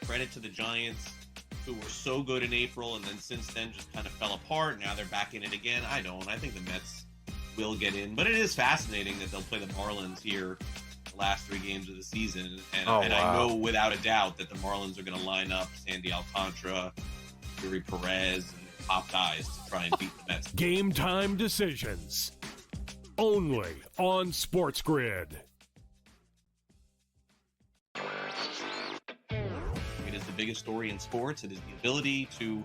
credit to the Giants, who were so good in April and then since then just kind of fell apart. Now they're back in it again. I don't. I think the Mets will get in. But it is fascinating that they'll play the Marlins here the last 3 games of the season. And I know without a doubt that the Marlins are going to line up Sandy Alcantara, Yuri Perez, and top guys to try and beat the Mets. Game time decisions. Only on SportsGrid. It is the biggest story in sports. It is the ability to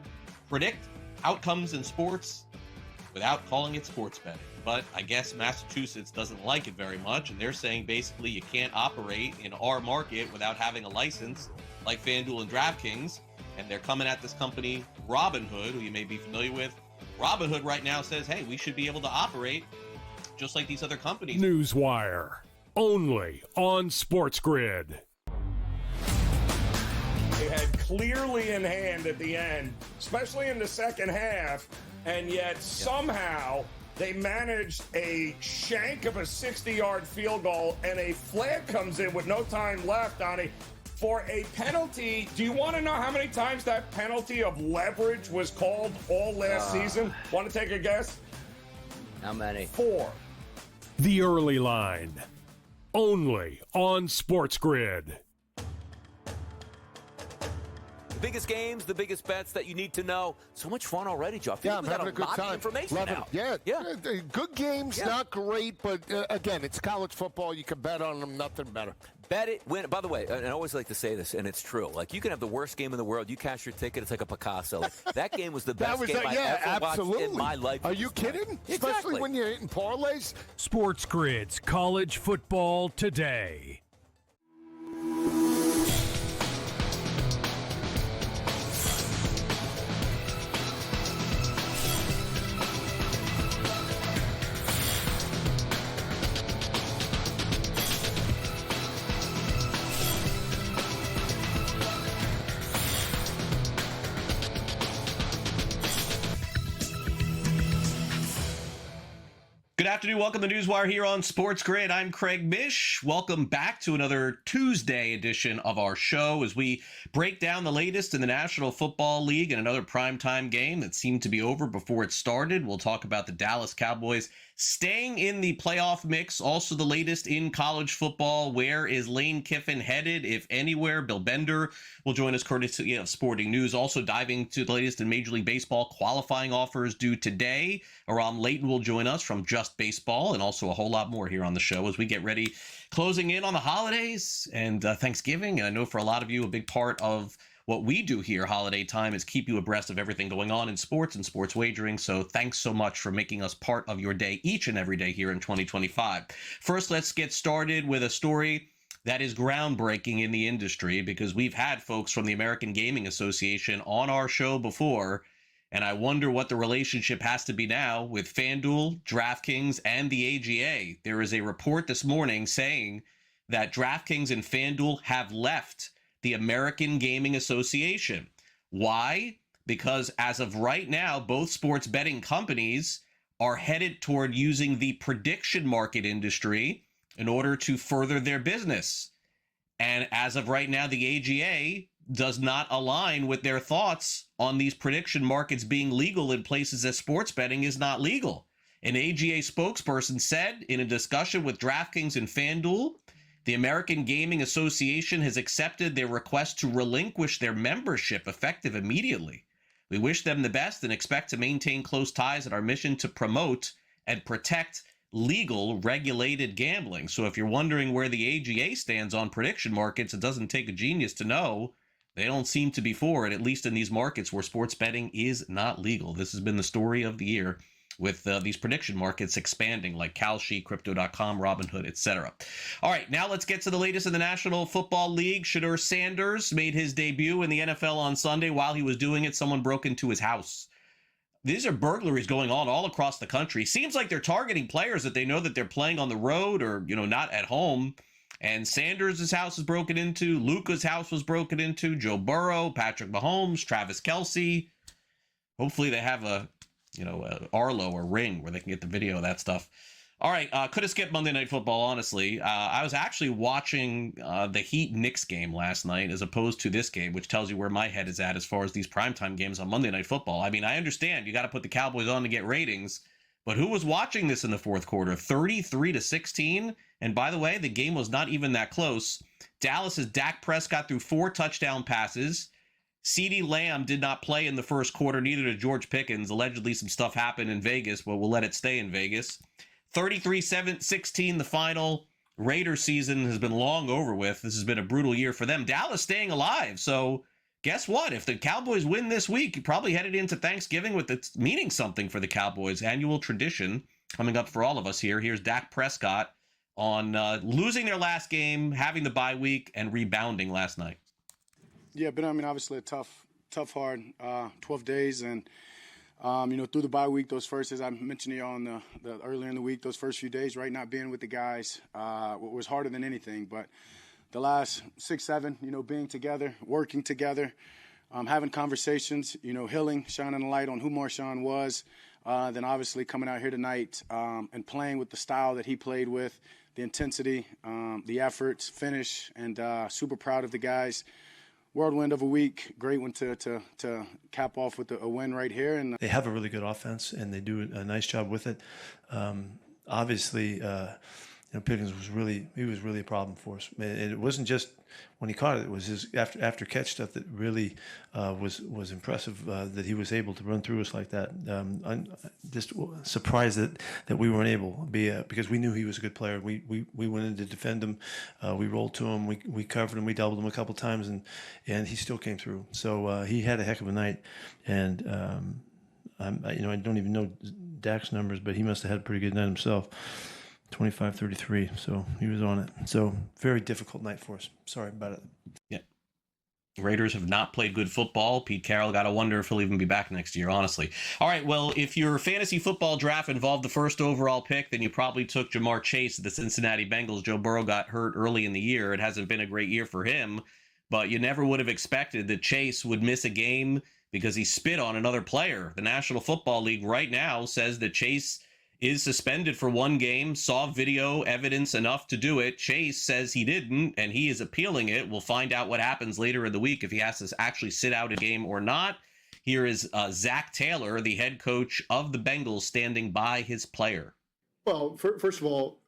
predict outcomes in sports without calling it sports betting. But I guess Massachusetts doesn't like it very much, and they're saying basically you can't operate in our market without having a license like FanDuel and DraftKings, and they're coming at this company, Robinhood, who you may be familiar with. Robinhood right now says, hey, we should be able to operate just like these other companies. NewsWire, only on SportsGrid. They had clearly in hand at the end, especially in the second half, and yet somehow they managed a shank of a 60-yard field goal, and a flag comes in with no time left on it for a penalty. Do you want to know how many times that penalty of leverage was called all last season? Want to take a guess? How many? 4. The Early Line, only on SportsGrid. Biggest games, the biggest bets that you need to know. So much fun already, Joe. I feel like we got a lot of information now. Yeah. Good games, not great, but again, it's college football. You can bet on them, nothing better. Bet it, win it. By the way, and I always like to say this, and it's true. Like, you can have the worst game in the world. You cash your ticket, it's like a Picasso. Like, that game was the best game I ever watched in my life. Are you kidding? Exactly. Especially when you're hitting parlays. SportsGrid's College Football Today. Good afternoon. Welcome to NewsWire here on SportsGrid. I'm Craig Mish. Welcome back to another Tuesday edition of our show as we break down the latest in the National Football League and another primetime game that seemed to be over before it started. We'll talk about the Dallas Cowboys staying in the playoff mix. Also the latest in college football. Where is Lane Kiffin headed, if anywhere? Bill Bender will join us courtesy of Sporting News. Also diving to the latest in Major League Baseball qualifying offers due today. Aram Layton will join us from Just Baseball, and also a whole lot more here on the show as we get ready, closing in on the holidays and Thanksgiving. And I know for a lot of you, a big part of what we do here holiday time is keep you abreast of everything going on in sports and sports wagering. So thanks so much for making us part of your day each and every day here in 2025. First, let's get started with a story that is groundbreaking in the industry, because we've had folks from the American Gaming Association on our show before, and I wonder what the relationship has to be now with FanDuel, DraftKings, and the AGA. There is a report this morning saying that DraftKings and FanDuel have left the American Gaming Association. Why? Because as of right now, both sports betting companies are headed toward using the prediction market industry in order to further their business. And as of right now, the AGA does not align with their thoughts on these prediction markets being legal in places that sports betting is not legal. An AGA spokesperson said in a discussion with DraftKings and FanDuel, the American Gaming Association has accepted their request to relinquish their membership effective immediately. We wish them the best and expect to maintain close ties in our mission to promote and protect legal, regulated gambling. So if you're wondering where the AGA stands on prediction markets, it doesn't take a genius to know they don't seem to be for it, at least in these markets where sports betting is not legal. This has been the story of the year, with these prediction markets expanding like Kalshi, Crypto.com, Robinhood, etc. All right, now let's get to the latest in the National Football League. Shedeur Sanders made his debut in the NFL on Sunday. While he was doing it, someone broke into his house. These are burglaries going on all across the country. Seems like they're targeting players that they know that they're playing on the road or, not at home. And Sanders' house was broken into. Luka's house was broken into. Joe Burrow, Patrick Mahomes, Travis Kelce. Hopefully they have a Arlo or Ring where they can get the video of that stuff. All right, could have skipped Monday Night Football, honestly. I was actually watching the Heat-Knicks game last night as opposed to this game, which tells you where my head is at as far as these primetime games on Monday Night Football. I mean, I understand you got to put the Cowboys on to get ratings, but who was watching this in the fourth quarter? 33-16, and by the way, the game was not even that close. Dallas's Dak Prescott threw 4 touchdown passes. CeeDee Lamb did not play in the first quarter, neither did George Pickens. Allegedly, some stuff happened in Vegas, but we'll let it stay in Vegas. 33-16, the final. Raiders season has been long over with. This has been a brutal year for them. Dallas staying alive. So guess what? If the Cowboys win this week, you probably headed into Thanksgiving with it meaning something for the Cowboys. Annual tradition coming up for all of us here. Here's Dak Prescott on losing their last game, having the bye week, and rebounding last night. Yeah, but I mean, obviously a tough, hard 12 days. And through the bye week, those first, as I mentioned to you on the earlier in the week, those first few days, right, not being with the guys was harder than anything. But the last 6, 7, being together, working together, having conversations, healing, shining a light on who Marshawn was, then obviously coming out here tonight and playing with the style that he played with, the intensity, the efforts, finish, and super proud of the guys. Whirlwind of a week, great one to cap off with a win right here. And they have a really good offense, and they do a nice job with it. Obviously, Pickens was really a problem for us. And it wasn't just when he caught it; it was his after catch stuff that really was impressive. That he was able to run through us like that. I'm just surprised that we weren't able because we knew he was a good player. We went in to defend him. We rolled to him. We covered him. We doubled him a couple times, and he still came through. So he had a heck of a night. And I don't even know Dak's numbers, but he must have had a pretty good night himself. 25-33, so he was on it. So very difficult night for us. Sorry about it. Yeah. Raiders have not played good football. Pete Carroll, got to wonder if he'll even be back next year, honestly. All right, well, if your fantasy football draft involved the first overall pick, then you probably took Jamar Chase of the Cincinnati Bengals. Joe Burrow got hurt early in the year. It hasn't been a great year for him, but you never would have expected that Chase would miss a game because he spit on another player. The National Football League right now says that Chase is suspended for 1 game, saw video evidence enough to do it. Chase says he didn't, and he is appealing it. We'll find out what happens later in the week if he has to actually sit out a game or not. Here is Zach Taylor, the head coach of the Bengals, standing by his player. Well, first of all,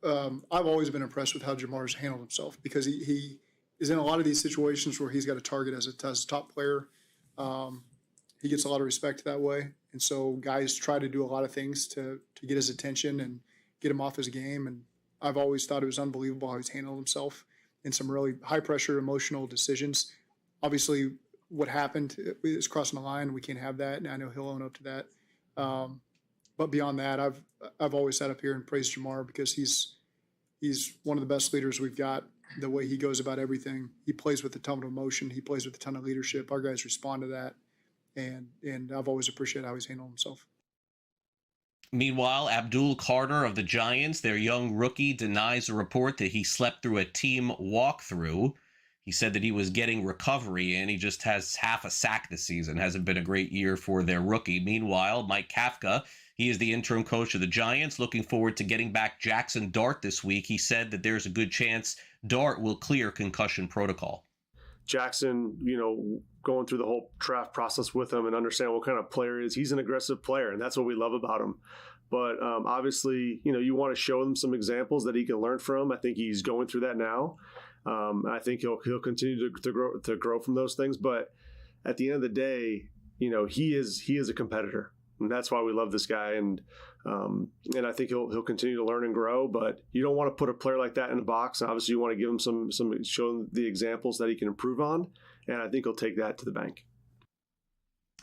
I've always been impressed with how Jamar's handled himself because he is in a lot of these situations where he's got a target as a top player. He gets a lot of respect that way. And so guys try to do a lot of things to get his attention and get him off his game. And I've always thought it was unbelievable how he's handled himself in some really high-pressure, emotional decisions. Obviously, what happened is crossing the line. We can't have that, and I know he'll own up to that. But beyond that, I've always sat up here and praised Jamar because he's one of the best leaders we've got. The way he goes about everything, he plays with a ton of emotion. He plays with a ton of leadership. Our guys respond to that. And I've always appreciated how he's handled himself. Meanwhile, Abdul Carter of the Giants, their young rookie, denies a report that he slept through a team walkthrough. He said that he was getting recovery, and he just has half a sack this season. Hasn't been a great year for their rookie. Meanwhile, Mike Kafka, he is the interim coach of the Giants, looking forward to getting back Jackson Dart this week. He said that there's a good chance Dart will clear concussion protocol. Jackson, going through the whole draft process with him and understand what kind of player he is. He's an aggressive player, and that's what we love about him. But obviously, you want to show him some examples that he can learn from. I think he's going through that now. I think he'll continue to grow from those things. But at the end of the day, he is a competitor, and that's why we love this guy. And I think he'll continue to learn and grow. But you don't want to put a player like that in a box. And obviously, you want to give him show him the examples that he can improve on. And I think he'll take that to the bank.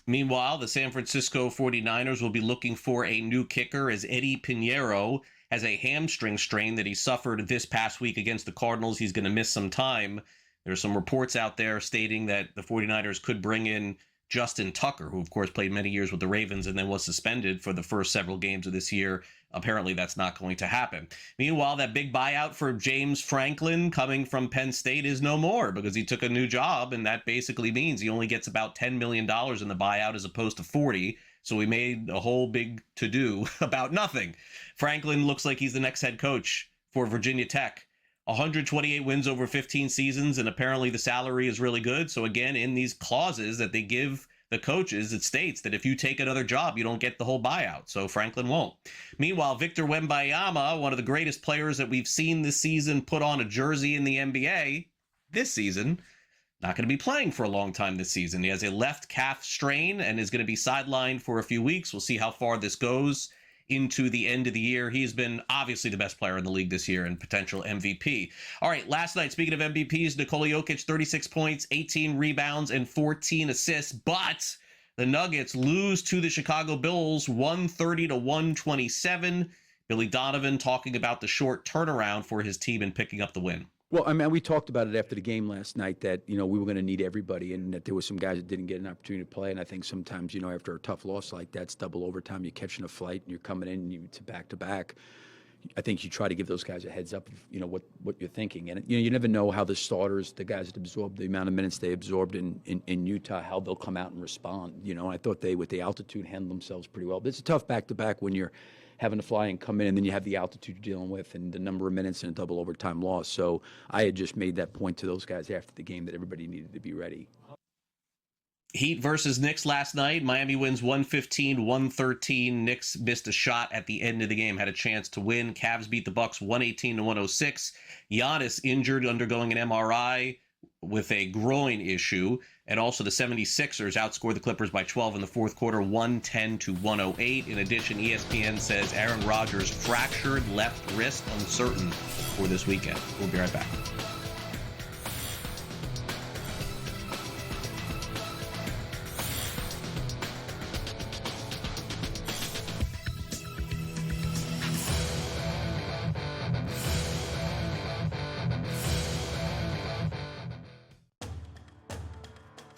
Meanwhile, the San Francisco 49ers will be looking for a new kicker as Eddie Pinheiro has a hamstring strain that he suffered this past week against the Cardinals. He's going to miss some time. There's some reports out there stating that the 49ers could bring in Justin Tucker, who, of course, played many years with the Ravens and then was suspended for the first several games of this year. Apparently, that's not going to happen. Meanwhile, that big buyout for James Franklin coming from Penn State is no more because he took a new job, and that basically means he only gets about $10 million in the buyout as opposed to $40. So we made a whole big to-do about nothing. Franklin looks like he's the next head coach for Virginia Tech. 128 wins over 15 seasons, and apparently the salary is really good. So again, in these clauses that they give the coaches, it states that if you take another job, you don't get the whole buyout. So Franklin won't. Meanwhile, Victor Wembanyama, one of the greatest players that we've seen this season put on a jersey in the NBA this season, not going to be playing for a long time this season. He has a left calf strain and is going to be sidelined for a few weeks. We'll see how far this goes into the end of the year. He's been obviously the best player in the league this year and potential MVP. All right, last night, speaking of MVPs, Nikola Jokic, 36 points, 18 rebounds, and 14 assists. But the Nuggets lose to the Chicago Bulls 130-127. Billy Donovan talking about the short turnaround for his team in picking up the win. Well, I mean, we talked about it after the game last night that, we were going to need everybody and that there were some guys that didn't get an opportunity to play. And I think sometimes, after a tough loss like that, it's double overtime. You're catching a flight and you're coming in to back-to-back. I think you try to give those guys a heads up of, what you're thinking. And, you never know how the starters, the guys that absorbed the amount of minutes they absorbed in Utah, how they'll come out and respond. I thought they, with the altitude, handled themselves pretty well. But it's a tough back-to-back when you're having to fly and come in, and then you have the altitude you're dealing with and the number of minutes and a double overtime loss. So I had just made that point to those guys after the game that everybody needed to be ready. Heat versus Knicks last night. Miami wins 115-113. Knicks missed a shot at the end of the game, had a chance to win. Cavs beat the Bucks 118-106. Giannis injured, undergoing an MRI with a groin issue. And also the 76ers outscored the Clippers by 12 in the fourth quarter, 110-108. In addition, ESPN says Aaron Rodgers fractured left wrist, uncertain for this weekend. We'll be right back.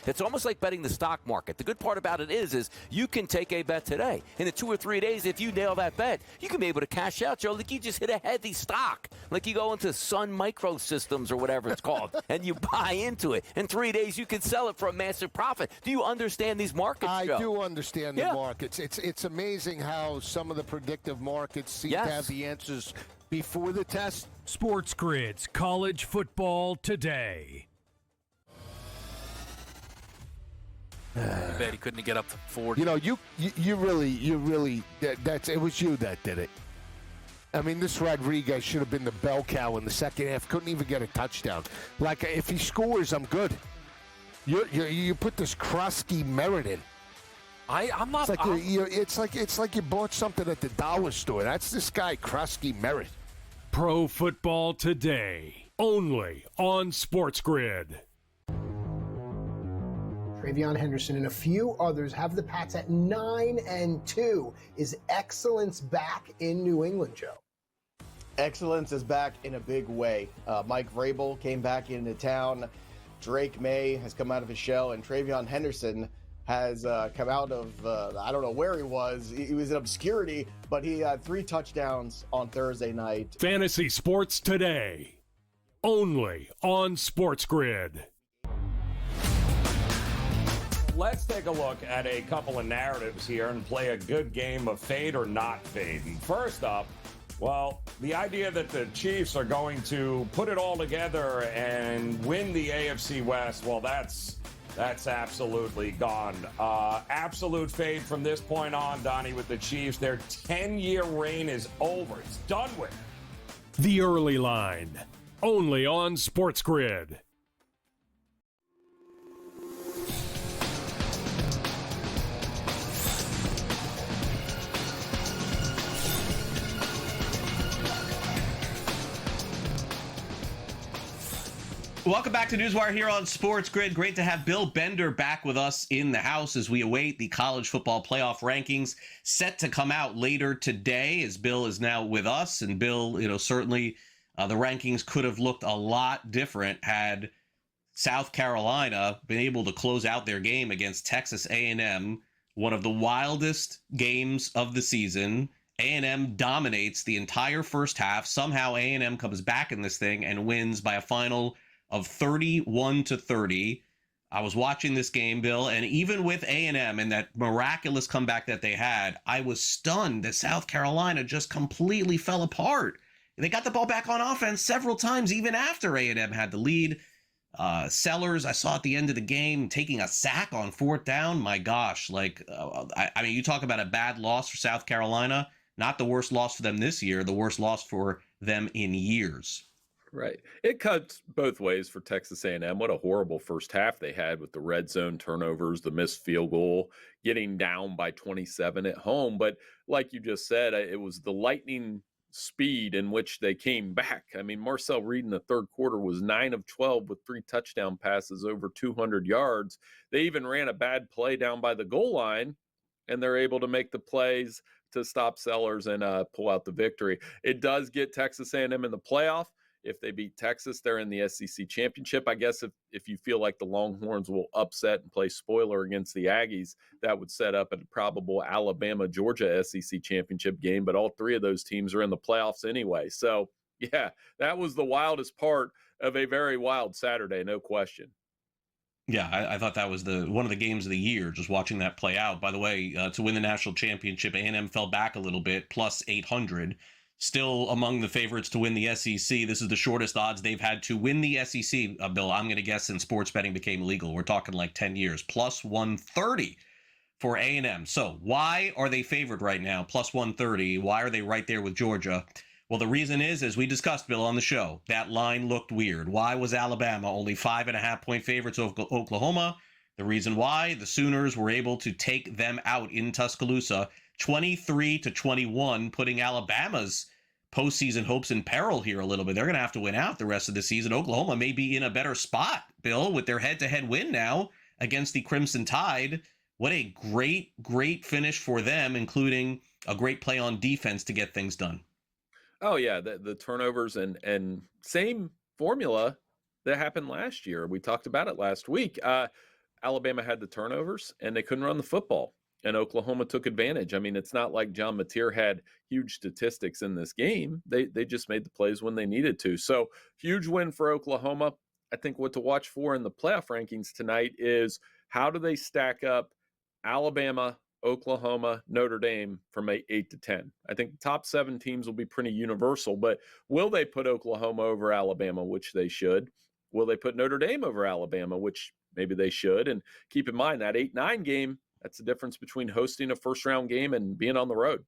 It's almost like betting the stock market. The good part about it is you can take a bet today. In 2 or 3 days, if you nail that bet, you can be able to cash out, Joe. Like you just hit a heavy stock. Like you go into Sun Microsystems or whatever it's called, and you buy into it. In 3 days, you can sell it for a massive profit. Do you understand these markets, Joe? I do understand the markets. It's amazing how some of the predictive markets seem to have the answers before the test. SportsGrid's College Football Today. I bet he couldn't get up to 40. You really, it was you that did it. I mean, this Rodriguez should have been the bell cow in the second half. Couldn't even get a touchdown. Like, if he scores, I'm good. You put this Krusky Merritt in. I'm not. It's like you bought something at the dollar store. That's this guy, Krusky Merritt. Pro Football Today, only on SportsGrid. TreVeyon Henderson and a few others have the Pats at 9-2. Is excellence back in New England, Joe? Excellence is back in a big way. Mike Vrabel came back into town. Drake May has come out of his shell, and TreVeyon Henderson has come out of, I don't know where he was. He was in obscurity, but he had 3 touchdowns on Thursday night. Fantasy Sports Today, only on SportsGrid. Let's take a look at a couple of narratives here and play a good game of fade or not fade. And first up, well, the idea that the Chiefs are going to put it all together and win the AFC West, well, that's absolutely gone. Absolute fade from this point on, Donnie, with the Chiefs. Their 10-year reign is over. It's done with. The Early Line, only on SportsGrid. Welcome back to NewsWire here on SportsGrid. Great to have Bill Bender back with us in the house as we await the college football playoff rankings set to come out later today, as Bill is now with us. And Bill, certainly the rankings could have looked a lot different had South Carolina been able to close out their game against Texas A&M, one of the wildest games of the season. A&M dominates the entire first half. Somehow A&M comes back in this thing and wins by a final of 31-30. I was watching this game, Bill, and even with A&M and that miraculous comeback that they had, I was stunned that South Carolina just completely fell apart. They got the ball back on offense several times, even after A&M had the lead. Sellers, I saw at the end of the game taking a sack on fourth down. My gosh, I mean, you talk about a bad loss for South Carolina. Not the worst loss for them this year, the worst loss for them in years. Right. It cuts both ways for Texas A&M. What a horrible first half they had with the red zone turnovers, the missed field goal, getting down by 27 at home. But like you just said, it was the lightning speed in which they came back. I mean, Marcel Reed in the third quarter was 9 of 12 with 3 touchdown passes over 200 yards. They even ran a bad play down by the goal line, and they're able to make the plays to stop Sellers and pull out the victory. It does get Texas A&M in the playoff. If they beat Texas, they're in the SEC championship. I guess if you feel like the Longhorns will upset and play spoiler against the Aggies, that would set up a probable Alabama-Georgia SEC championship game. But all 3 of those teams are in the playoffs anyway. So, yeah, that was the wildest part of a very wild Saturday, no question. Yeah, I thought that was one of the games of the year, just watching that play out. By the way, to win the national championship, A&M fell back a little bit, plus 800. Still among the favorites to win the SEC. This is the shortest odds they've had to win the SEC, Bill, I'm going to guess, since sports betting became legal. We're talking like 10 years. Plus 130 for A&M. So why are they favored right now? Plus 130. Why are they right there with Georgia? Well, the reason is, as we discussed, Bill, on the show, that line looked weird. Why was Alabama only 5.5-point favorites over Oklahoma? The reason why, the Sooners were able to take them out in Tuscaloosa 23-21, putting Alabama's postseason hopes in peril here a little bit. They're going to have to win out the rest of the season. Oklahoma may be in a better spot, Bill, with their head-to-head win now against the Crimson Tide. What a great, great finish for them, including a great play on defense to get things done. Oh, yeah, the turnovers and same formula that happened last year. We talked about it last week. Alabama had the turnovers, and they couldn't run the football. And Oklahoma took advantage. I mean, it's not like John Mateer had huge statistics in this game. They just made the plays when they needed to. So huge win for Oklahoma. I think what to watch for in the playoff rankings tonight is how do they stack up Alabama, Oklahoma, Notre Dame from 8 to 10. I think the top 7 teams will be pretty universal, but will they put Oklahoma over Alabama, which they should? Will they put Notre Dame over Alabama, which maybe they should? And keep in mind that 8-9 game, that's the difference between hosting a first-round game and being on the road.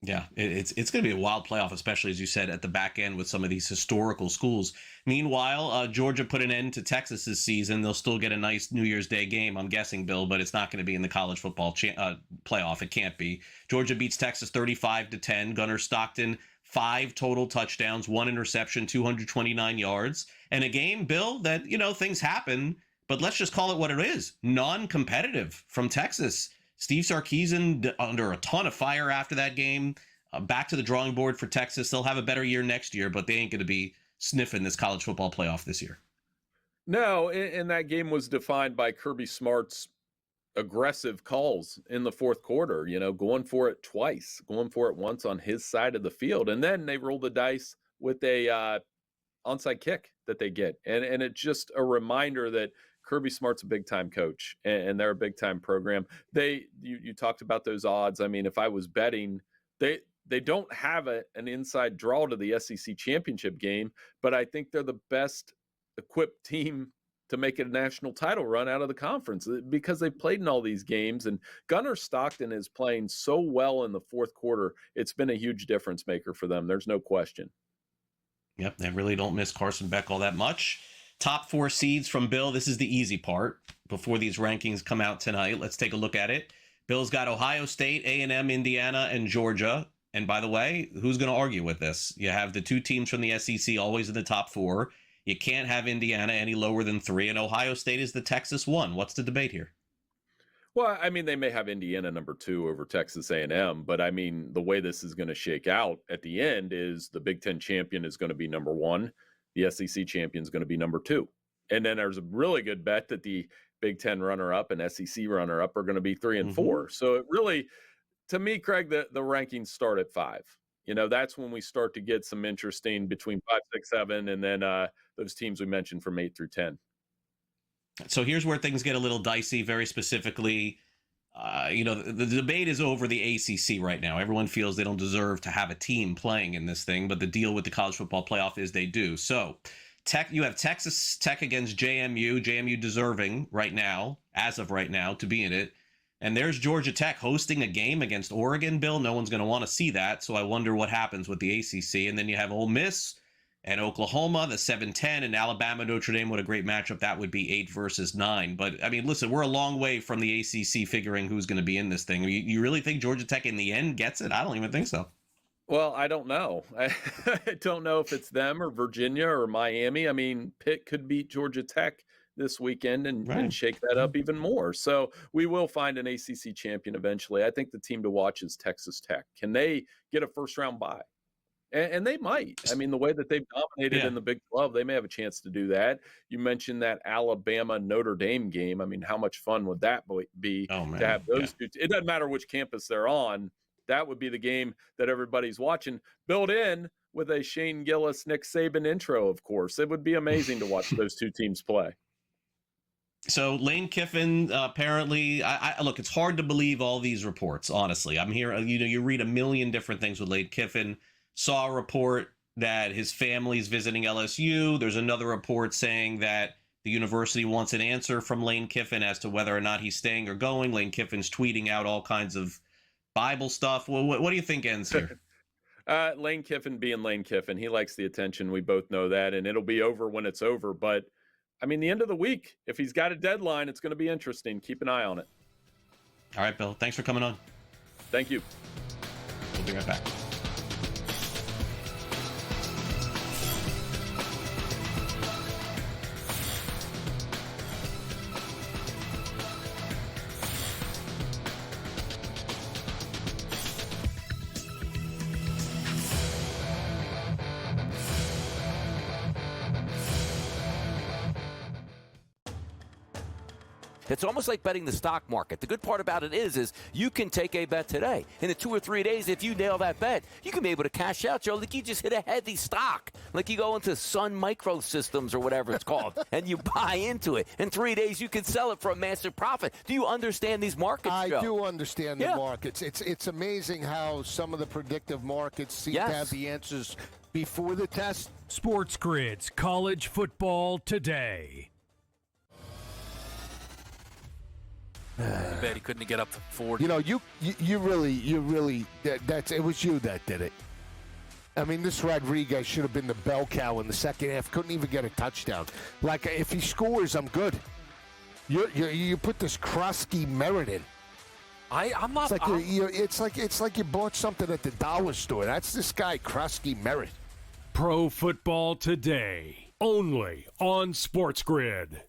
Yeah, it's going to be a wild playoff, especially, as you said, at the back end with some of these historical schools. Meanwhile, Georgia put an end to Texas this season. They'll still get a nice New Year's Day game, I'm guessing, Bill, but it's not going to be in the college football playoff. It can't be. Georgia beats Texas 35-10. Gunnar Stockton, 5 total touchdowns, 1 interception, 229 yards. And a game, Bill, that, things happen, but let's just call it what it is. Non-competitive from Texas. Steve Sarkisian under a ton of fire after that game. Back to the drawing board for Texas. They'll have a better year next year, but they ain't going to be sniffing this college football playoff this year. No, and that game was defined by Kirby Smart's aggressive calls in the fourth quarter, going for it twice, going for it once on his side of the field. And then they roll the dice with a onside kick that they get. And it's just a reminder that Kirby Smart's a big-time coach, and they're a big-time program. You talked about those odds. I mean, if I was betting, they don't have an inside draw to the SEC championship game, but I think they're the best equipped team to make it a national title run out of the conference because they've played in all these games. And Gunnar Stockton is playing so well in the fourth quarter. It's been a huge difference maker for them. There's no question. Yep, they really don't miss Carson Beck all that much. Top 4 seeds from Bill. This is the easy part. Before these rankings come out tonight, let's take a look at it. Bill's got Ohio State, A&M, Indiana, and Georgia. And by the way, who's going to argue with this? You have the 2 teams from the SEC always in the top 4. You can't have Indiana any lower than 3, and Ohio State is the Texas 1. What's the debate here? Well, I mean, they may have Indiana number 2 over Texas A&M, but I mean, the way this is going to shake out at the end is the Big Ten champion is going to be number 1. The SEC champion is going to be number 2. And then there's a really good bet that the Big Ten runner-up and SEC runner-up are going to be 3 and 4. So it really, to me, Craig, the rankings start at 5. That's when we start to get some interesting between 5, 6, 7, and then those teams we mentioned from 8 through 10. So here's where things get a little dicey, very specifically. The debate is over the ACC right now. Everyone feels they don't deserve to have a team playing in this thing, but the deal with the college football playoff is they do. So you have Texas Tech against JMU deserving right now, as of right now, to be in it. And there's Georgia Tech hosting a game against Oregon, Bill. No one's going to want to see that, so I wonder what happens with the ACC. And then you have Ole Miss and Oklahoma, the 7-10, and Alabama, Notre Dame. What a great matchup that would be, 8 versus 9. But, I mean, listen, we're a long way from the ACC figuring who's going to be in this thing. You really think Georgia Tech in the end gets it? I don't even think so. Well, I don't know. I don't know if it's them or Virginia or Miami. I mean, Pitt could beat Georgia Tech this weekend and shake that up even more. So we will find an ACC champion eventually. I think the team to watch is Texas Tech. Can they get a first-round bye? And they might. I mean, the way that they've dominated in the Big 12, they may have a chance to do that. You mentioned that Alabama-Notre Dame game. I mean, how much fun would that be to have those two? It doesn't matter which campus they're on. That would be the game that everybody's watching, built in with a Shane Gillis, Nick Saban intro, of course. It would be amazing to watch those two teams play. So Lane Kiffin, apparently, I look, it's hard to believe all these reports, honestly. I'm here, you read a million different things with Lane Kiffin. Saw a report that his family's visiting LSU. There's another report saying that the university wants an answer from Lane Kiffin as to whether or not he's staying or going. Lane Kiffin's tweeting out all kinds of Bible stuff. Well, what do you think ends here? Lane Kiffin being Lane Kiffin. He likes the attention. We both know that, and it'll be over when it's over. But, I mean, the end of the week, if he's got a deadline, it's going to be interesting. Keep an eye on it. All right, Bill. Thanks for coming on. Thank you. We'll be right back. It's almost like betting the stock market. The good part about it is you can take a bet today. In 2 or 3 days, if you nail that bet, you can be able to cash out, Joe. Like you just hit a heavy stock. Like you go into Sun Microsystems or whatever it's called, and you buy into it. In 3 days, you can sell it for a massive profit. Do you understand these markets, Joe? I do understand the markets. It's amazing how some of the predictive markets seem to have the answers before the test. SportsGrid's College Football Today. I bet he couldn't get up to 40. You know, you really, it was you that did it. I mean, this Rodriguez should have been the bell cow in the second half. Couldn't even get a touchdown. Like, if he scores, I'm good. You put this Krusky Merritt in. I'm not. It's like you bought something at the dollar store. That's this guy Krusky Merritt. Pro Football Today, only on SportsGrid.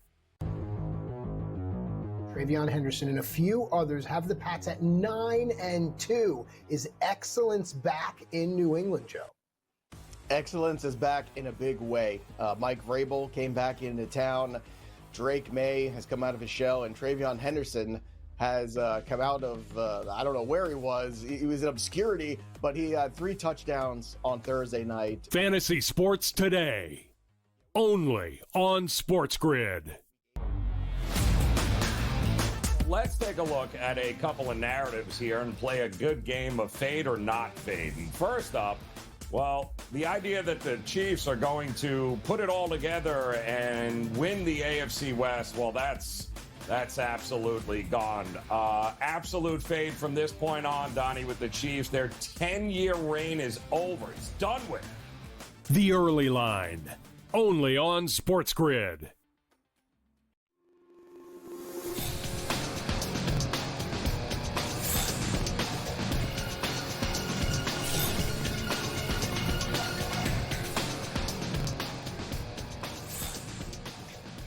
Travion Henderson and a few others have the Pats at 9-2. Is excellence back in New England, Joe? Excellence is back in a big way. Mike Vrabel came back into town. Drake May has come out of his shell, and Travion Henderson has come out of, I don't know where he was. He was in obscurity, but he had 3 touchdowns on Thursday night. Fantasy Sports Today, only on SportsGrid. Let's take a look at a couple of narratives here and play a good game of fade or not fade. And first up, well, the idea that the Chiefs are going to put it all together and win the AFC West, well, that's absolutely gone. Absolute fade from this point on, Donnie, with the Chiefs. Their 10-year reign is over. It's done with. The Early Line, only on SportsGrid.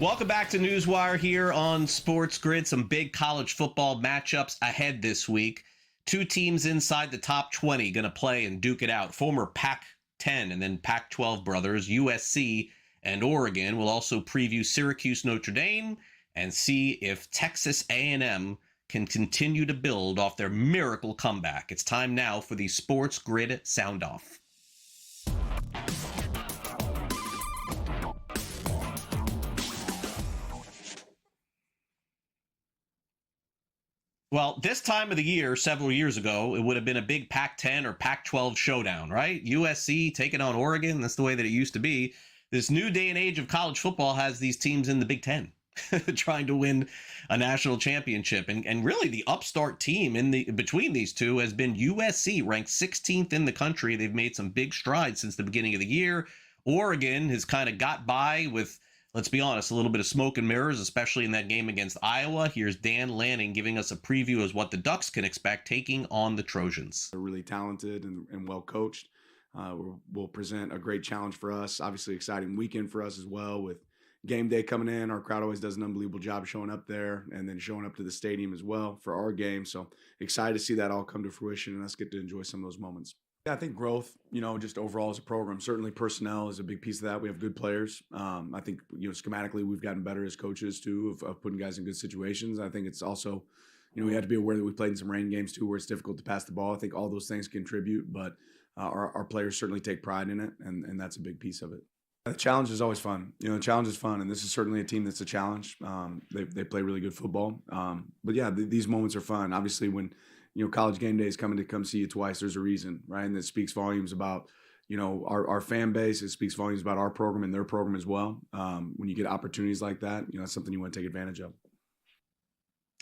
Welcome back to NewsWire here on SportsGrid. Some big college football matchups ahead this week. 2 teams inside the top 20 going to play and duke it out. Former Pac-10 and then Pac-12 brothers, USC and Oregon. We'll also preview Syracuse, Notre Dame, and see if Texas A&M can continue to build off their miracle comeback. It's time now for the SportsGrid Sound Off. Well, this time of the year, several years ago, it would have been a big Pac-10 or Pac-12 showdown, right? USC taking on Oregon. That's the way that it used to be. This new day and age of college football has these teams in the Big Ten trying to win a national championship. And really the upstart team between these two has been USC, ranked 16th in the country. They've made some big strides since the beginning of the year. Oregon has kind of got by with, let's be honest, a little bit of smoke and mirrors, especially in that game against Iowa. Here's Dan Lanning giving us a preview as what the Ducks can expect taking on the Trojans. They're really talented and well coached. We'll present a great challenge for us. Obviously, exciting weekend for us as well with game day coming in. Our crowd always does an unbelievable job showing up there and then showing up to the stadium as well for our game. So excited to see that all come to fruition and us get to enjoy some of those moments. Yeah, I think growth, just overall as a program, certainly personnel is a big piece of that. We have good players. I think, schematically we've gotten better as coaches too of putting guys in good situations. I think it's also, we have to be aware that we played in some rain games too where it's difficult to pass the ball. I think all those things contribute, but our players certainly take pride in it, and that's a big piece of it. The challenge is always fun. The challenge is fun, and this is certainly a team that's a challenge. They play really good football. But yeah, these moments are fun. Obviously, when college game day is coming to come see you twice, there's a reason, right? And that speaks volumes about our fan base. It speaks volumes about our program and their program as well. When you get opportunities like that, that's something you want to take advantage of.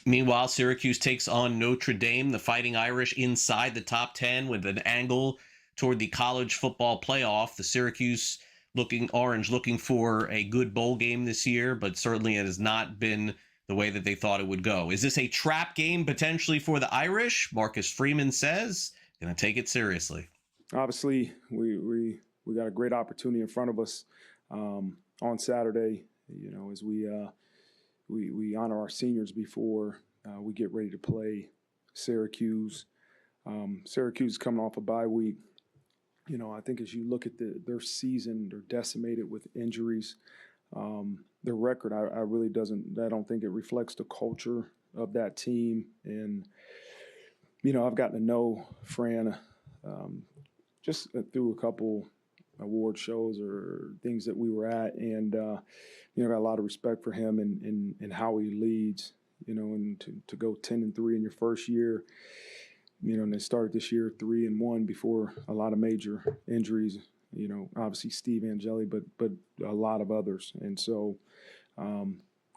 Meanwhile, Syracuse takes on Notre Dame, the Fighting Irish, inside the top 10 with an angle toward the college football playoff. The Syracuse looking for a good bowl game this year, but certainly it has not been the way that they thought it would go. Is this a trap game potentially for the Irish? Marcus Freeman says, going to take it seriously. Obviously, we got a great opportunity in front of us on Saturday, as we honor our seniors before we get ready to play Syracuse. Syracuse is coming off a bye week. I think as you look at their season, they're decimated with injuries. Their record, I don't think it reflects the culture of that team. And, I've gotten to know Fran just through a couple award shows or things that we were at. And, got a lot of respect for him and how he leads, and to go 10-3 in your first year. And they started this year 3-1 before a lot of major injuries. Obviously Steve Angeli, but a lot of others. And so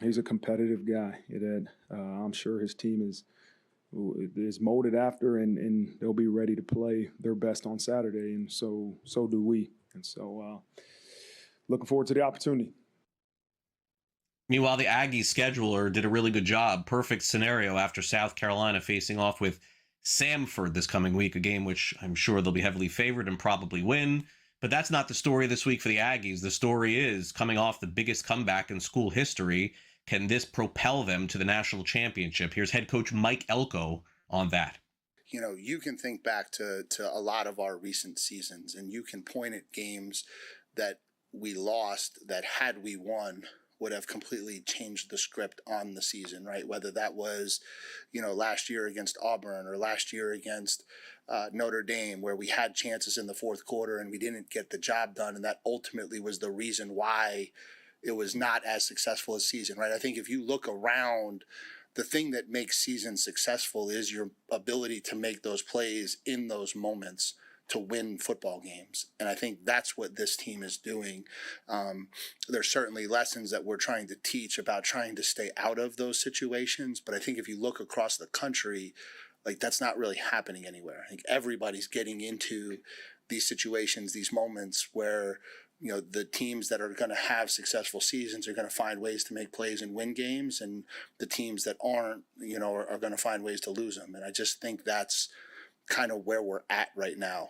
he's a competitive guy. I'm sure his team is molded after, and they'll be ready to play their best on Saturday. And so do we. And so looking forward to the opportunity. Meanwhile, the Aggies scheduler did a really good job. Perfect scenario after South Carolina facing off with Samford this coming week, a game which I'm sure they'll be heavily favored and probably win. But that's not the story this week for the Aggies. The story is coming off the biggest comeback in school history. Can this propel them to the national championship? Here's head coach Mike Elko on that. You can think back to a lot of our recent seasons, and you can point at games that we lost that had we won would have completely changed the script on the season, right? Whether that was, last year against Auburn or last year against Notre Dame, where we had chances in the fourth quarter and we didn't get the job done. And that ultimately was the reason why it was not as successful a season, right? I think if you look around, the thing that makes seasons successful is your ability to make those plays in those moments to win football games. And I think that's what this team is doing. There's certainly lessons that we're trying to teach about trying to stay out of those situations. But I think if you look across the country, that's not really happening anywhere. I think everybody's getting into these situations, these moments where, the teams that are going to have successful seasons are going to find ways to make plays and win games. And the teams that aren't, are going to find ways to lose them. And I just think that's kind of where we're at right now.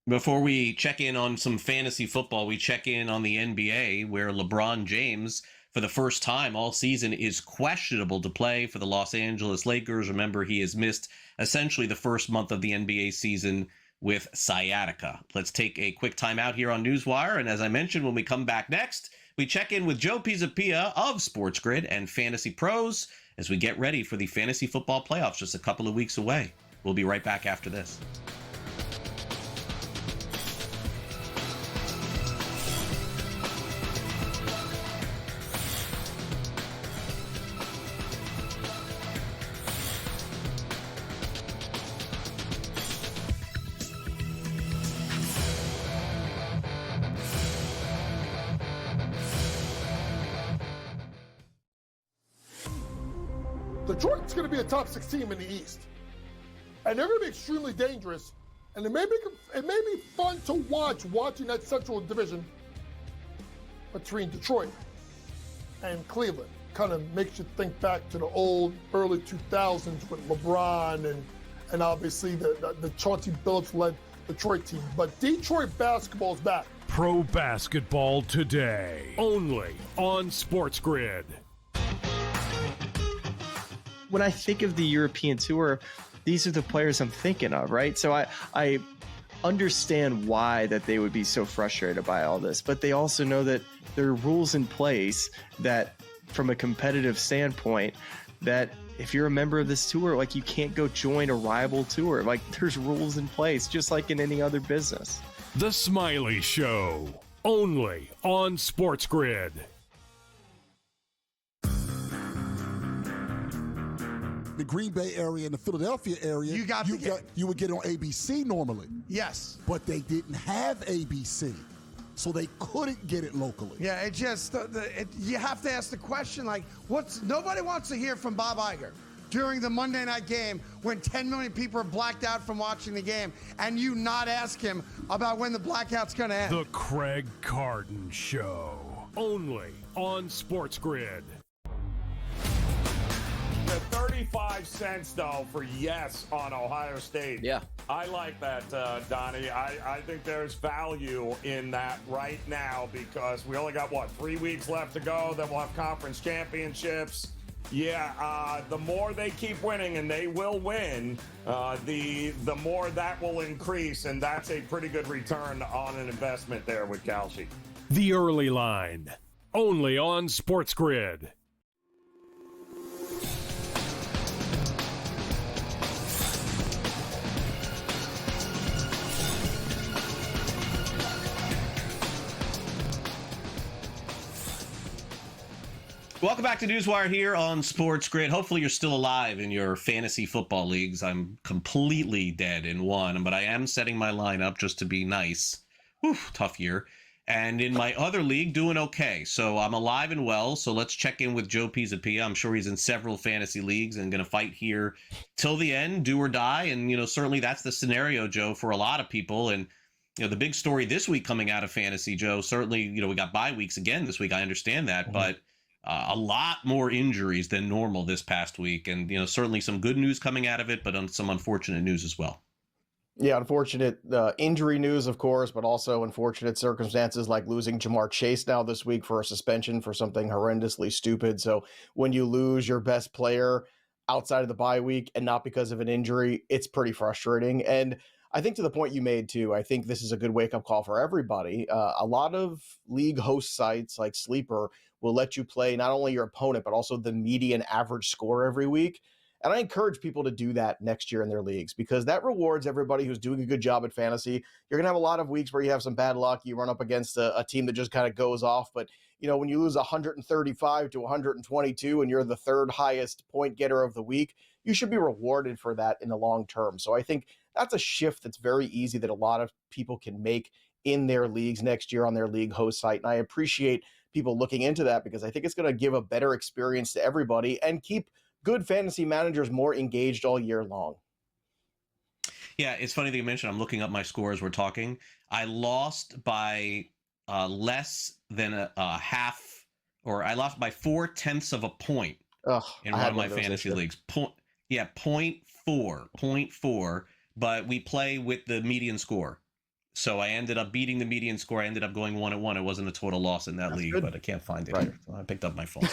Before we check in on some fantasy football, we check in on the NBA, where LeBron James, for the first time all season, is questionable to play for the Los Angeles Lakers. Remember, he has missed essentially the first month of the NBA season with sciatica. Let's take a quick time out here on NewsWire. And as I mentioned, when we come back next, we check in with Joe Pisapia of SportsGrid and Fantasy Pros as we get ready for the fantasy football playoffs just a couple of weeks away. We'll be right back after this. Detroit's going to be a top 6 team in the East. And they're going to be extremely dangerous. And it may be fun to watching that Central Division between Detroit and Cleveland. Kind of makes you think back to the old early 2000s with LeBron and obviously the Chauncey Billups-led Detroit team. But Detroit basketball's back. Pro Basketball Today, only on SportsGrid. When I think of the European Tour, these are the players I'm thinking of, right? So I understand why that they would be so frustrated by all this, but they also know that there are rules in place that, from a competitive standpoint, that if you're a member of this tour, like, you can't go join a rival tour. Like, there's rules in place, just like in any other business. The Smiley Show, only on SportsGrid. The Green Bay area and the Philadelphia area, you would get on ABC normally. Yes. But they didn't have ABC, so they couldn't get it locally. Yeah, it just, you have to ask the question, like, nobody wants to hear from Bob Iger during the Monday night game when 10 million people are blacked out from watching the game, and you not ask him about when the blackout's going to end. The Craig Carden Show, only on SportsGrid. The 35 cents, though, for yes on Ohio State. Yeah. I like that, Donnie. I think there's value in that right now because we only got, 3 weeks left to go. Then we'll have conference championships. Yeah, the more they keep winning, and they will win, the more that will increase, and that's a pretty good return on an investment there with Kalshi. The Early Line, only on SportsGrid. Welcome back to NewsWire here on SportsGrid. Hopefully you're still alive in your fantasy football leagues. I'm completely dead in one, but I am setting my lineup just to be nice. Whew, tough year. And in my other league, doing okay. So I'm alive and well. So let's check in with Joe Pisapia. I'm sure he's in several fantasy leagues and going to fight here till the end, do or die. And, certainly that's the scenario, Joe, for a lot of people. And, the big story this week coming out of fantasy, Joe, certainly, we got bye weeks again this week. I understand that, but a lot more injuries than normal this past week. And, certainly some good news coming out of it, but some unfortunate news as well. Yeah, unfortunate injury news, of course, but also unfortunate circumstances like losing Jamar Chase now this week for a suspension for something horrendously stupid. So when you lose your best player outside of the bye week and not because of an injury, it's pretty frustrating. And I think to the point you made, too, I think this is a good wake-up call for everybody. A lot of league host sites like Sleeper will let you play not only your opponent, but also the median average score every week. And I encourage people to do that next year in their leagues because that rewards everybody who's doing a good job at fantasy. You're going to have a lot of weeks where you have some bad luck. You run up against a team that just kind of goes off. But, when you lose 135 to 122 and you're the third highest point getter of the week, you should be rewarded for that in the long term. So I think that's a shift that's very easy that a lot of people can make in their leagues next year on their league host site. And I appreciate people looking into that because I think it's going to give a better experience to everybody and keep good fantasy managers more engaged all year long. Yeah, it's funny that you mentioned I'm looking up my score as we're talking. I lost by less than a half, or I lost by 0.4 of a point in one of my fantasy leagues. 0.4, but we play with the median score. So I ended up beating the median score. I ended up going 1-1. It wasn't a total loss in that league, but I can't find it here. So I picked up my phone.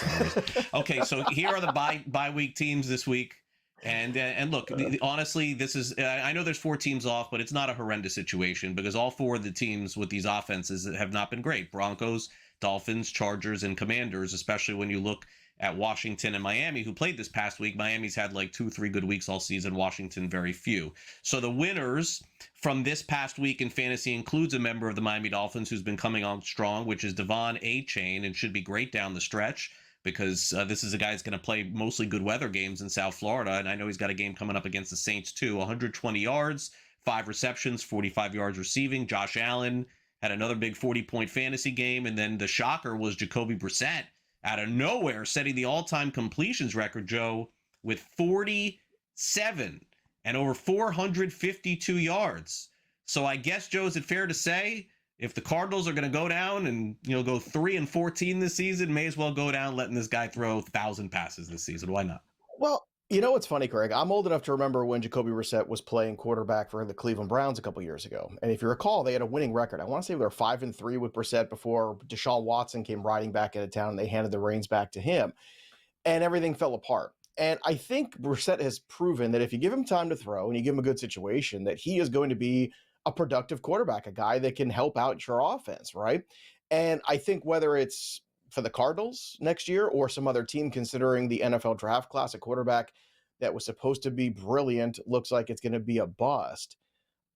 Okay, so here are the bye week teams this week. And look, honestly, this is, I know there's 4 teams off, but it's not a horrendous situation because all 4 of the teams with these offenses have not been great. Broncos, Dolphins, Chargers, and Commanders, especially when you look at Washington and Miami, who played this past week. Miami's had like 2-3 good weeks all season. Washington, very few. So the winners from this past week in fantasy includes a member of the Miami Dolphins who's been coming on strong, which is Devon Achane, and should be great down the stretch because this is a guy that's going to play mostly good weather games in South Florida. And I know he's got a game coming up against the Saints too. 120 yards, 5 receptions, 45 yards receiving. Josh Allen had another big 40-point fantasy game. And then the shocker was Jacoby Brissett out of nowhere, setting the all-time completions record, Joe, with 47 and over 452 yards. So I guess, Joe, is it fair to say if the Cardinals are going to go down and, go 3-14 this season, may as well go down letting this guy throw 1,000 passes this season? Why not? Well, you know what's funny, Craig? I'm old enough to remember when Jacoby Brissett was playing quarterback for the Cleveland Browns a couple years ago. And if you recall, they had a winning record. I want to say they were 5-3 with Brissett before Deshaun Watson came riding back into town and they handed the reins back to him. And everything fell apart. And I think Brissett has proven that if you give him time to throw and you give him a good situation, that he is going to be a productive quarterback, a guy that can help out your offense, right? And I think whether it's for the Cardinals next year or some other team, considering the NFL draft class, a quarterback that was supposed to be brilliant looks like it's going to be a bust.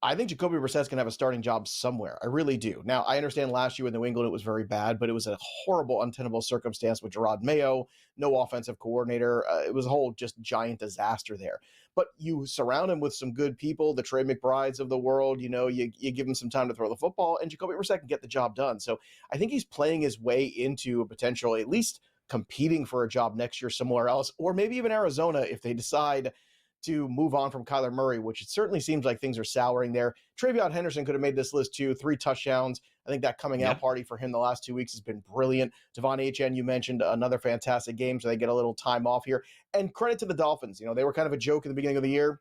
I think Jacoby Brissett's going to have a starting job somewhere. I really do. Now, I understand last year in New England it was very bad, but it was a horrible, untenable circumstance with Gerard Mayo, no offensive coordinator. It was a whole just giant disaster there. But you surround him with some good people, the Trey McBrides of the world. You give him some time to throw the football, and Jacoby Brissett can get the job done. So I think he's playing his way into a potential, at least competing for a job next year somewhere else, or maybe even Arizona if they decide to move on from Kyler Murray, which it certainly seems like things are souring there. Travion Henderson could have made this list too, 3 touchdowns. I think that coming out party for him the last 2 weeks has been brilliant. Devon Achane, you mentioned another fantastic game, so they get a little time off here. And credit to the Dolphins. They were kind of a joke at the beginning of the year.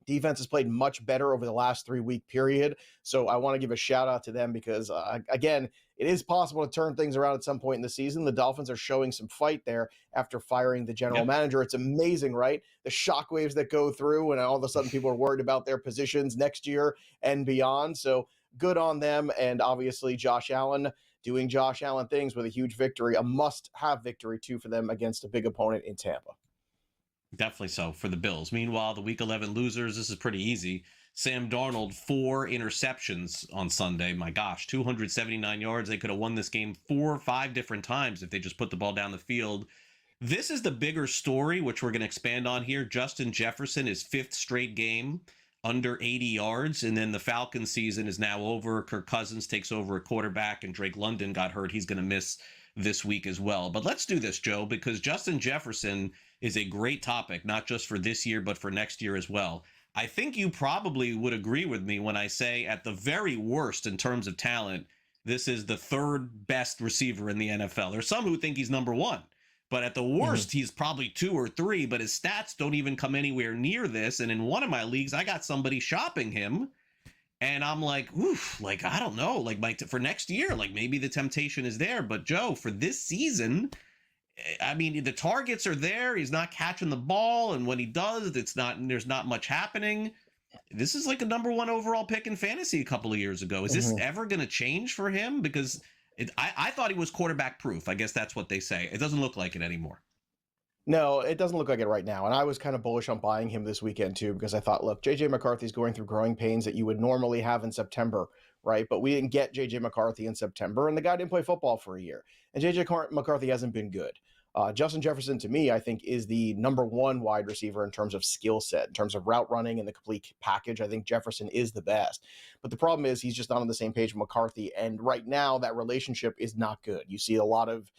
Defense has played much better over the last 3-week period. So I want to give a shout out to them because, again, it is possible to turn things around at some point in the season. The Dolphins are showing some fight there after firing the general manager. It's amazing, right? The shockwaves that go through, and all of a sudden people are worried about their positions next year and beyond. So good on them. And obviously Josh Allen doing Josh Allen things with a huge victory, a must-have victory too for them against a big opponent in Tampa. Definitely so for the Bills. Meanwhile, the Week 11 losers, this is pretty easy. Sam Darnold, 4 interceptions on Sunday. My gosh, 279 yards. They could have won this game 4 or 5 different times if they just put the ball down the field. This is the bigger story, which we're going to expand on here. Justin Jefferson, his 5th straight game under 80 yards. And then the Falcons season is now over. Kirk Cousins takes over at quarterback, and Drake London got hurt. He's going to miss this week as well. But let's do this, Joe, because Justin Jefferson is a great topic, not just for this year, but for next year as well. I think you probably would agree with me when I say at the very worst in terms of talent, this is the 3rd best receiver in the NFL. There's some who think he's number 1, but at the worst, he's probably 2 or 3, but his stats don't even come anywhere near this. And in one of my leagues, I got somebody shopping him. And I'm like, oof, I don't know, for next year, maybe the temptation is there. But Joe, for this season, I mean, the targets are there. He's not catching the ball. And when he does, there's not much happening. This is like a number 1 overall pick in fantasy a couple of years ago. Is this ever going to change for him? Because I thought he was quarterback proof. I guess that's what they say. It doesn't look like it anymore. No, it doesn't look like it right now. And I was kind of bullish on buying him this weekend too, because I thought, look, J.J. McCarthy's going through growing pains that you would normally have in September, right? But we didn't get J.J. McCarthy in September, and the guy didn't play football for a year. And J.J. McCarthy hasn't been good. Justin Jefferson, to me, I think is the number 1 wide receiver in terms of skill set, in terms of route running and the complete package. I think Jefferson is the best. But the problem is he's just not on the same page with McCarthy. And right now, that relationship is not good. You see a lot of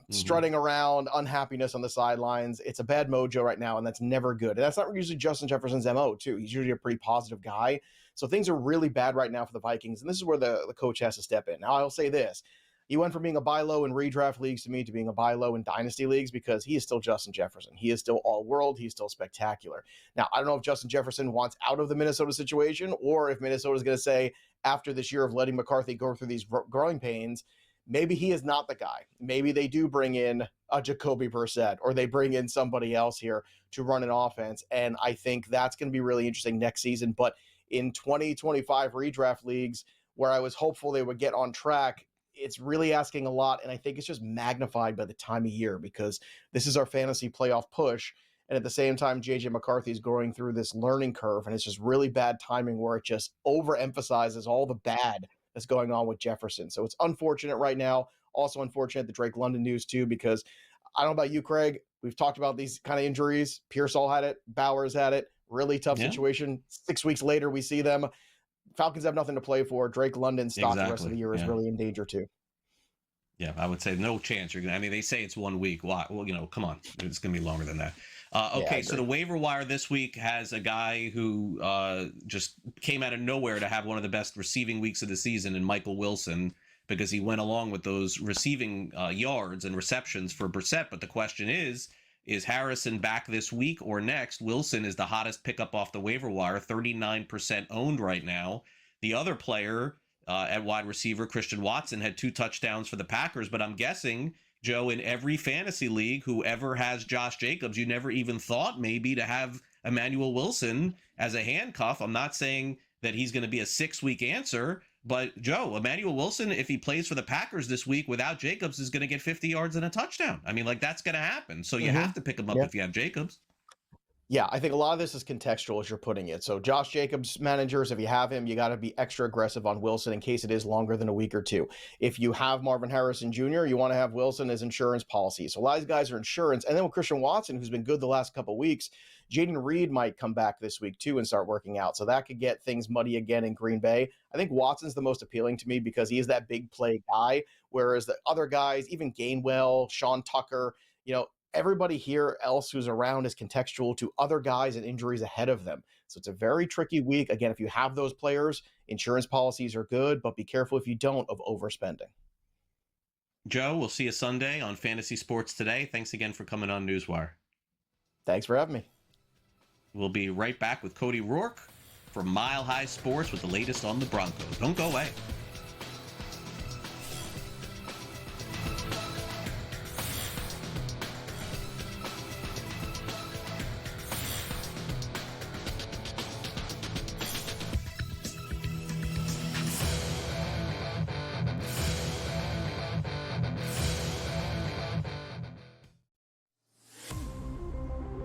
strutting around, unhappiness on the sidelines. It's a bad mojo right now, and that's never good. And that's not usually Justin Jefferson's MO, too. He's usually a pretty positive guy. So things are really bad right now for the Vikings, and this is where the coach has to step in. Now, I'll say this. He went from being a buy low in redraft leagues to me to being a buy low in dynasty leagues because he is still Justin Jefferson. He is still all-world. He's still spectacular. Now, I don't know if Justin Jefferson wants out of the Minnesota situation or if Minnesota is going to say, after this year of letting McCarthy go through these growing pains, maybe he is not the guy. Maybe they do bring in a Jacoby Brissett or they bring in somebody else here to run an offense. And I think that's going to be really interesting next season. But in 2025 redraft leagues where I was hopeful they would get on track, it's really asking a lot. And I think it's just magnified by the time of year because this is our fantasy playoff push. And at the same time, J.J. McCarthy is going through this learning curve. And it's just really bad timing where it just overemphasizes all the bad that's going on with Jefferson. So it's unfortunate right now. Also unfortunate the Drake London news too, because I don't know about you, Craig. We've talked about these kind of injuries. Pearsall had it. Bowers had it. Really tough situation. 6 weeks later, we see them. Falcons have nothing to play for. Drake London's stock the rest of the year is really in danger too. Yeah, I would say no chance. You're gonna. I mean, they say it's 1 week. Why? Well, come on, it's gonna be longer than that. Okay, so the waiver wire this week has a guy who just came out of nowhere to have one of the best receiving weeks of the season in Michael Wilson, because he went along with those receiving yards and receptions for Brissett. But the question is Harrison back this week or next? Wilson is the hottest pickup off the waiver wire, 39% owned right now. The other player at wide receiver, Christian Watson, had 2 touchdowns for the Packers, but I'm guessing, Joe, in every fantasy league, whoever has Josh Jacobs, you never even thought maybe to have Emmanuel Wilson as a handcuff. I'm not saying that he's going to be a 6-week answer, but Joe, Emmanuel Wilson, if he plays for the Packers this week without Jacobs, is going to get 50 yards and a touchdown. I mean, that's going to happen. So you have to pick him up if you have Jacobs. Yeah, I think a lot of this is contextual as you're putting it. So Josh Jacobs managers, if you have him, you got to be extra aggressive on Wilson in case it is longer than a week or two. If you have Marvin Harrison Jr., you want to have Wilson as insurance policy. So a lot of these guys are insurance. And then with Christian Watson, who's been good the last couple of weeks, Jaden Reed might come back this week too and start working out. So that could get things muddy again in Green Bay. I think Watson's the most appealing to me because he is that big play guy, whereas the other guys, even Gainwell, Sean Tucker, everybody here else who's around is contextual to other guys and injuries ahead of them. So it's a very tricky week. Again, if you have those players, insurance policies are good, but be careful if you don't of overspending. Joe, we'll see you Sunday on Fantasy Sports Today. Thanks again for coming on NewsWire. Thanks for having me. We'll be right back with Cody Rourke from Mile High Sports with the latest on the Broncos. Don't go away.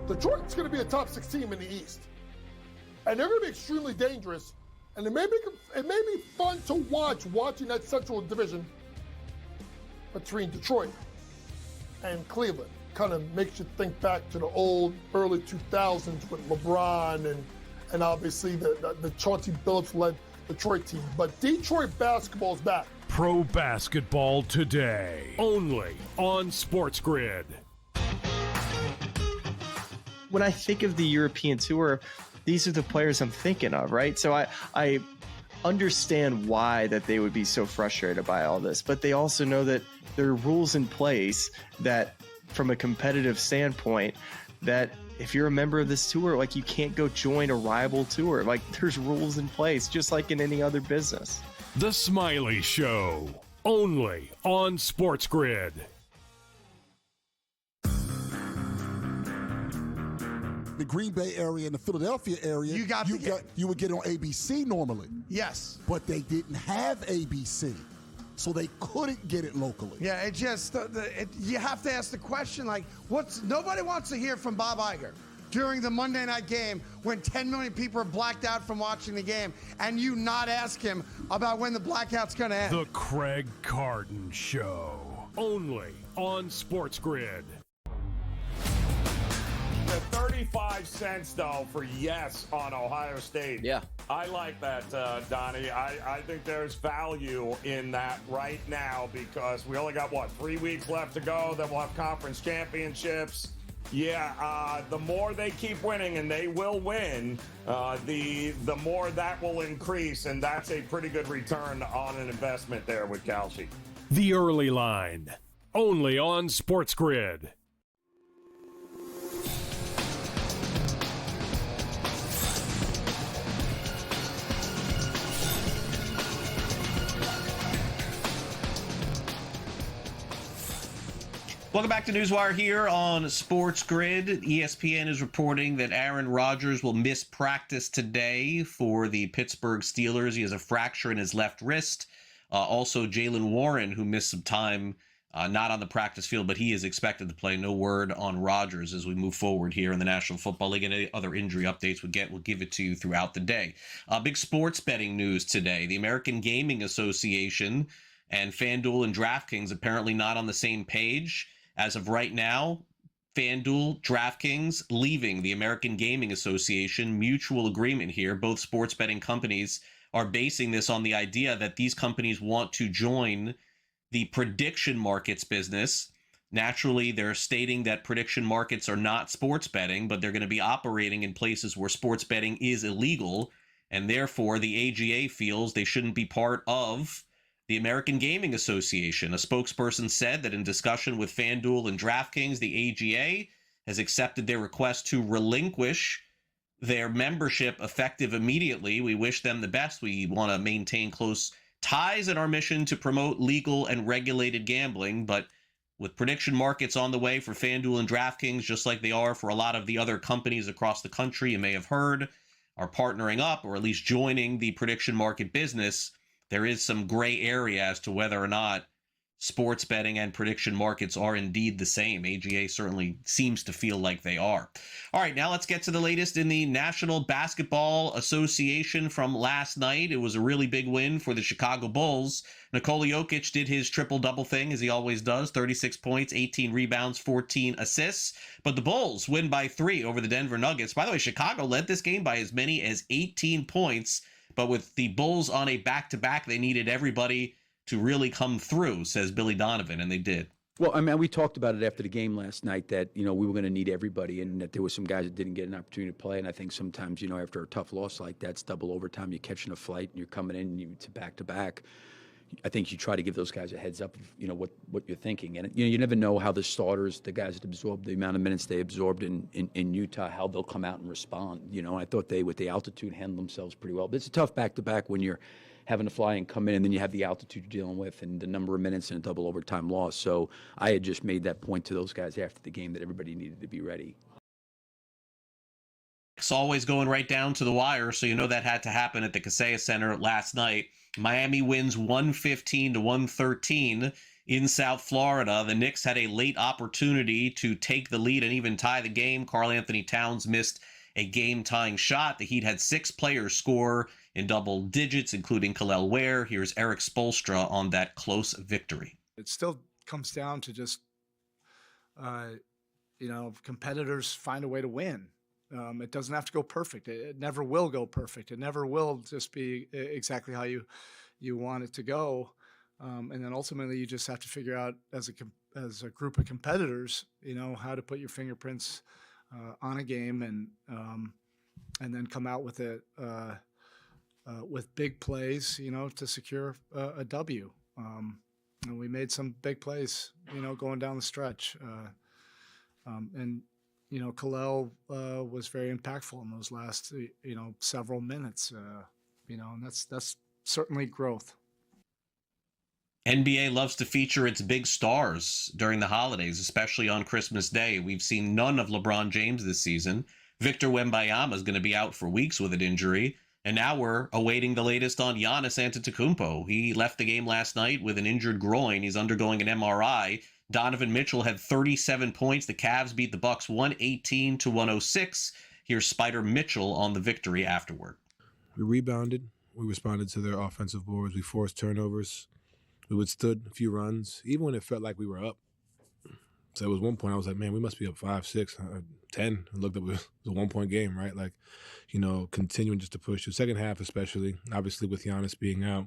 Detroit's going to be a top 6 team in the East. And they're going to be extremely dangerous. And it may be fun to watching that Central Division between Detroit and Cleveland. Kind of makes you think back to the old early 2000s with LeBron and obviously the Chauncey Billups-led Detroit team. But Detroit basketball's back. Pro Basketball Today, only on SportsGrid. When I think of the European Tour, these are the players I'm thinking of, right? So I understand why that they would be so frustrated by all this, but they also know that there are rules in place that, from a competitive standpoint, that if you're a member of this tour, you can't go join a rival tour. There's rules in place, just like in any other business. The Smiley Show, only on SportsGrid. The Green Bay area and the Philadelphia area, you would get on ABC normally. Yes. But they didn't have ABC, so they couldn't get it locally. Yeah, it just, you have to ask the question, nobody wants to hear from Bob Iger during the Monday night game when 10 million people are blacked out from watching the game and you not ask him about when the blackout's going to end. The Craig Carton Show, only on SportsGrid. The 35 cents, though, for yes on Ohio State. Yeah. I like that, Donnie. I think there's value in that right now because we only got, 3 weeks left to go. Then we'll have conference championships. Yeah, the more they keep winning, and they will win, the more that will increase, and that's a pretty good return on an investment there with Kalshi. The Early Line, only on SportsGrid. Welcome back to NewsWire here on SportsGrid. ESPN is reporting that Aaron Rodgers will miss practice today for the Pittsburgh Steelers. He has a fracture in his left wrist. Also, Jaylen Warren, who missed some time, not on the practice field, but he is expected to play. No word on Rodgers as we move forward here in the National Football League. And any other injury updates we'll give it to you throughout the day. Big sports betting news today. The American Gaming Association and FanDuel and DraftKings apparently not on the same page. As of right now, FanDuel, DraftKings leaving the American Gaming Association. Mutual agreement here. Both sports betting companies are basing this on the idea that these companies want to join the prediction markets business. Naturally, they're stating that prediction markets are not sports betting, but they're going to be operating in places where sports betting is illegal, and therefore the AGA feels they shouldn't be part of the American Gaming Association. A spokesperson said that in discussion with FanDuel and DraftKings, the AGA has accepted their request to relinquish their membership effective immediately. We wish them the best. We want to maintain close ties in our mission to promote legal and regulated gambling, but with prediction markets on the way for FanDuel and DraftKings, just like they are for a lot of the other companies across the country you may have heard, are partnering up or at least joining the prediction market business, there is some gray area as to whether or not sports betting and prediction markets are indeed the same. AGA certainly seems to feel like they are. All right, now let's get to the latest in the National Basketball Association from last night. It was a really big win for the Chicago Bulls. Nikola Jokic did his triple-double thing, as he always does, 36 points, 18 rebounds, 14 assists. But the Bulls win by 3 over the Denver Nuggets. By the way, Chicago led this game by as many as 18 points, but with the Bulls on a back-to-back, they needed everybody to really come through, says Billy Donovan, and they did. Well, I mean, we talked about it after the game last night that, we were going to need everybody and that there were some guys that didn't get an opportunity to play. And I think sometimes, after a tough loss like that, it's double overtime. You're catching a flight and you're coming in to back-to-back. I think you try to give those guys a heads up of, what you're thinking. And, you never know how the starters, the guys that absorbed the amount of minutes they absorbed in Utah, how they'll come out and respond. I thought they, with the altitude, handled themselves pretty well. But it's a tough back-to-back when you're having to fly and come in, and then you have the altitude you're dealing with and the number of minutes and a double overtime loss. So I had just made that point to those guys after the game that everybody needed to be ready. It's always going right down to the wire, so that had to happen at the Kaseya Center last night. Miami wins 115-113 in South Florida. The Knicks had a late opportunity to take the lead and even tie the game. Karl Anthony Towns missed a game-tying shot. The Heat had 6 players score in double digits, including Kel'el Ware. Here's Eric Spoelstra on that close victory. It still comes down to just, competitors find a way to win. It doesn't have to go perfect. It never will go perfect. It never will just be exactly how you want it to go. And then ultimately, you just have to figure out as a group of competitors, how to put your fingerprints on a game and then come out with it with big plays, to secure a W. And we made some big plays, going down the stretch. And Kel'el was very impactful in those last, several minutes. And that's certainly growth. NBA loves to feature its big stars during the holidays, especially on Christmas Day. We've seen none of LeBron James this season. Victor Wembanyama is going to be out for weeks with an injury. And now we're awaiting the latest on Giannis Antetokounmpo. He left the game last night with an injured groin. He's undergoing an MRI. Donovan Mitchell had 37 points. The Cavs beat the Bucks 118-106. Here's Spider Mitchell on the victory afterward. We rebounded. We responded to their offensive boards. We forced turnovers. We withstood a few runs, even when it felt like we were up. So it was one point I was like, man, we must be up 5, 6, 10. I looked up, it was a 1-point game, right? Like, continuing just to push. The second half especially, obviously with Giannis being out,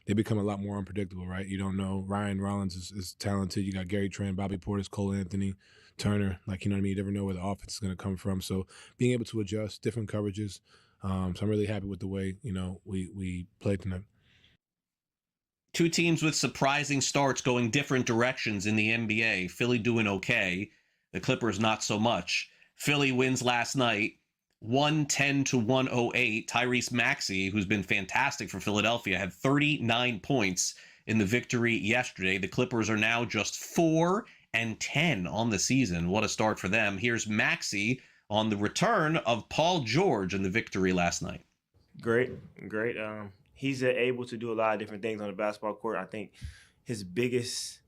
they become a lot more unpredictable, right? You don't know. Ryan Rollins is talented. You got Gary Trent, Bobby Portis, Cole Anthony, Turner. Like, you know what I mean? You never know where the offense is going to come from. So being able to adjust different coverages. So I'm really happy with the way, we played tonight. Two teams with surprising starts going different directions in the NBA. Philly doing okay. The Clippers not so much. Philly wins last night, 110-108. Tyrese Maxey, who's been fantastic for Philadelphia, had 39 points in the victory yesterday. The Clippers are now just 4-10 on the season. What a start for them. Here's Maxey on the return of Paul George in the victory last night. Great. He's able to do a lot of different things on the basketball court. I think his biggest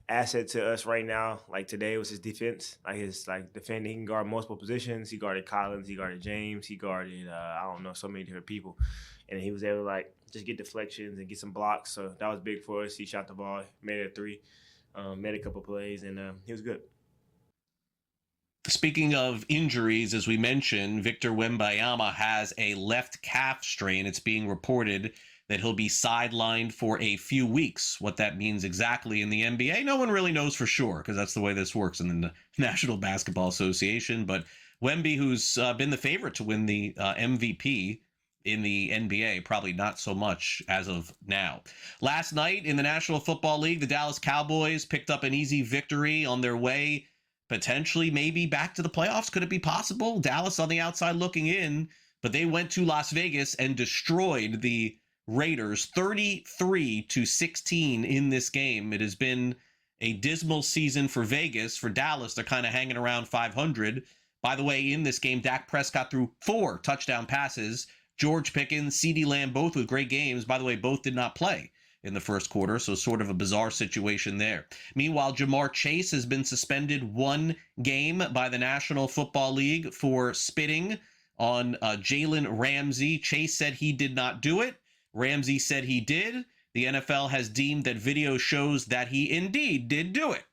asset to us right now, like today, was his defense. His defending. He can guard multiple positions. He guarded Collins. He guarded James. He guarded so many different people, and he was able to just get deflections and get some blocks. So that was big for us. He shot the ball, made it a 3, made a couple plays, and he was good. Speaking of injuries, as we mentioned, Victor Wembanyama has a left calf strain. It's being reported that he'll be sidelined for a few weeks. What that means exactly in the NBA, no one really knows for sure, because that's the way this works in the National Basketball Association. But Wemby, who's been the favorite to win the MVP in the NBA, probably not so much as of now. Last night in the National Football League, the Dallas Cowboys picked up an easy victory on their way, potentially maybe back to the playoffs. Could it be possible? Dallas on the outside looking in, but they went to Las Vegas and destroyed the Raiders 33-16 in this game. It has been a dismal season for Vegas. For Dallas, they're kind of hanging around 500. By the way, in this game, Dak Prescott threw 4 touchdown passes. George Pickens, CeeDee Lamb, both with great games. By the way, both did not play in the first quarter, so sort of a bizarre situation there. Meanwhile, Jamar Chase has been suspended 1 game by the National Football League for spitting on Jalen Ramsey. Chase said he did not do it. Ramsey said he did. The NFL has deemed that video shows that he indeed did do it.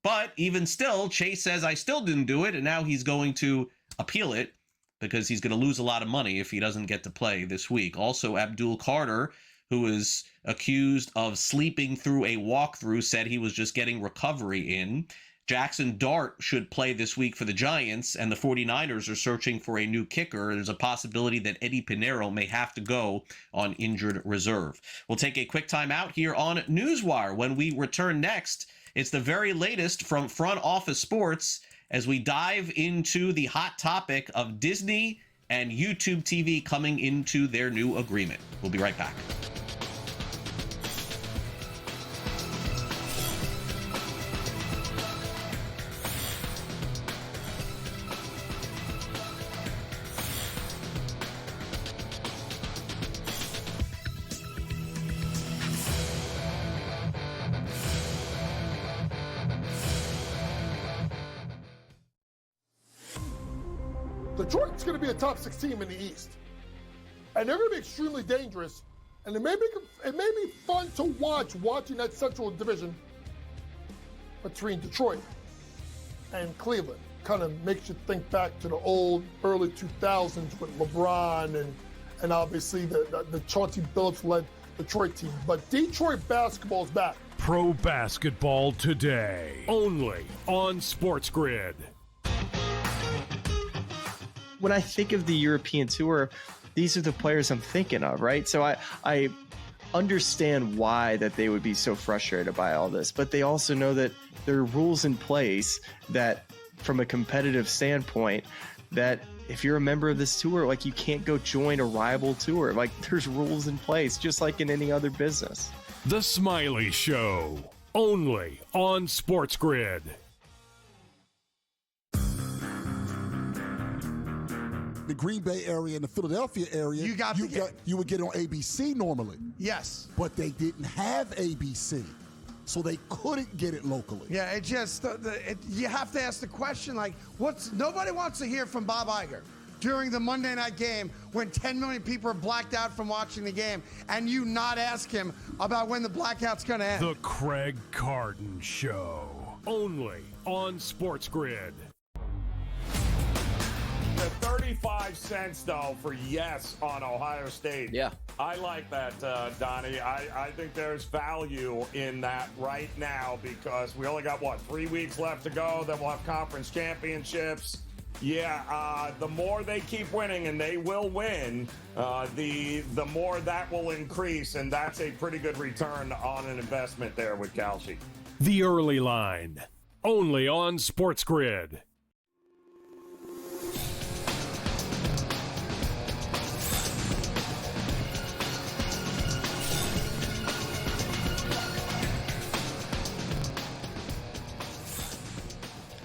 But even still, Chase says, I still didn't do it, and now he's going to appeal it, because he's going to lose a lot of money if he doesn't get to play this week. Also, Abdul Carter, who is accused of sleeping through a walkthrough, said he was just getting recovery in. Jackson Dart should play this week for the Giants, and the 49ers are searching for a new kicker. There's a possibility that Eddie Pinheiro may have to go on injured reserve. We'll take a quick time out here on NewsWire. When we return next, it's the very latest from Front Office Sports, as we dive into the hot topic of Disney and YouTube TV coming into their new agreement. We'll be right back. Detroit's going to be a top 6 team in the East. And they're going to be extremely dangerous. And it may be fun to watching that Central Division between Detroit and Cleveland. Kind of makes you think back to the old early 2000s with LeBron and obviously the Chauncey Billups-led Detroit team. But Detroit basketball's back. Pro Basketball Today, only on SportsGrid. When I think of the European Tour, these are the players I'm thinking of, right? So I understand why that they would be so frustrated by all this, but they also know that there are rules in place that, from a competitive standpoint, that if you're a member of this tour, like, you can't go join a rival tour. Like, there's rules in place, just like in any other business. The Smiley Show, only on SportsGrid. The Green Bay area and the Philadelphia area, you would get it on ABC normally. Yes. But they didn't have ABC, so they couldn't get it locally. Yeah, it just, you have to ask the question, like, nobody wants to hear from Bob Iger during the Monday night game when 10 million people are blacked out from watching the game, and you not ask him about when the blackout's going to end. The Craig Carton Show, only on SportsGrid. The 35 cents, though, for yes on Ohio State. Yeah. I like that, Donnie. I think there's value in that right now because we only got, 3 weeks left to go. Then we'll have conference championships. Yeah, the more they keep winning, and they will win, the more that will increase, and that's a pretty good return on an investment there with Kalshi. The Early Line, only on SportsGrid.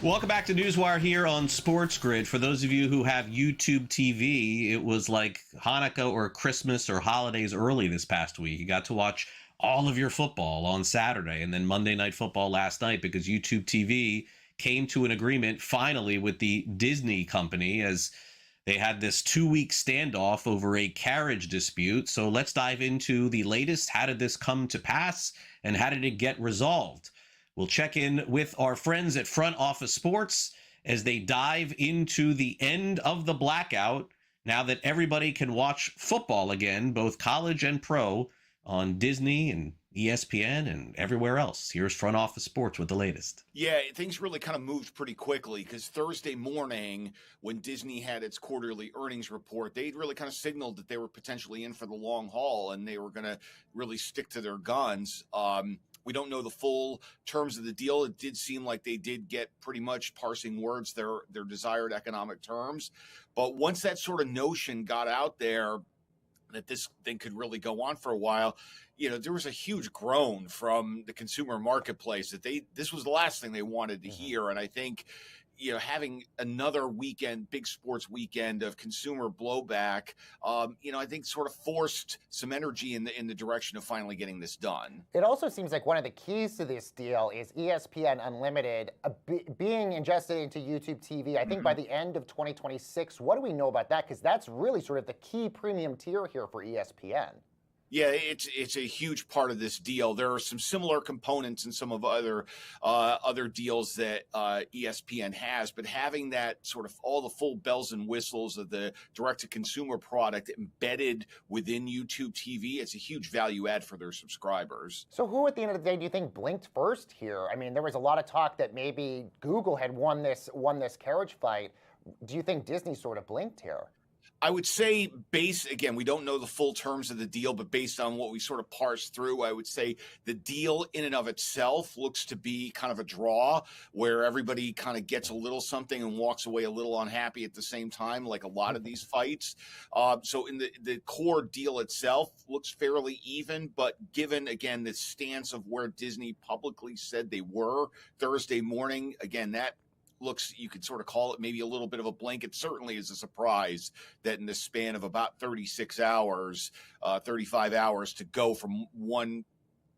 Welcome back to NewsWire here on SportsGrid. For those of you who have YouTube TV, it was like Hanukkah or Christmas or holidays early this past week. You got to watch all of your football on Saturday and then Monday Night Football last night because YouTube TV came to an agreement finally with the Disney company as they had this 2-week standoff over a carriage dispute. So let's dive into the latest. How did this come to pass and how did it get resolved? We'll check in with our friends at Front Office Sports as they dive into the end of the blackout now that everybody can watch football again, both college and pro, on Disney and ESPN and everywhere else. Here's Front Office Sports with the latest. Yeah, things really kind of moved pretty quickly because Thursday morning, when Disney had its quarterly earnings report, they really kind of signaled that they were potentially in for the long haul and they were going to really stick to their guns. We don't know the full terms of the deal. It did seem like they did get pretty much, parsing words, their desired economic terms. But once that sort of notion got out there that this thing could really go on for a while, there was a huge groan from the consumer marketplace that this was the last thing they wanted to hear. And I think, having another weekend, big sports weekend of consumer blowback, I think sort of forced some energy in the direction of finally getting this done. It also seems like one of the keys to this deal is ESPN Unlimited being ingested into YouTube TV, I think by the end of 2026. What do we know about that? Because that's really sort of the key premium tier here for ESPN. Yeah, it's a huge part of this deal. There are some similar components in some of other deals that ESPN has, but having that sort of all the full bells and whistles of the direct-to-consumer product embedded within YouTube TV, it's a huge value add for their subscribers. So who, at the end of the day, do you think blinked first here? I mean, there was a lot of talk that maybe Google had won this carriage fight. Do you think Disney sort of blinked here? I would say again, we don't know the full terms of the deal, but based on what we sort of parsed through, I would say the deal in and of itself looks to be kind of a draw where everybody kind of gets a little something and walks away a little unhappy at the same time, like a lot of these fights. So in the core deal itself looks fairly even, but given, again, the stance of where Disney publicly said they were Thursday morning, again, that looks, you could sort of call it maybe a little bit of a blank. It certainly is a surprise that in the span of about 36 hours, 35 hours to go from one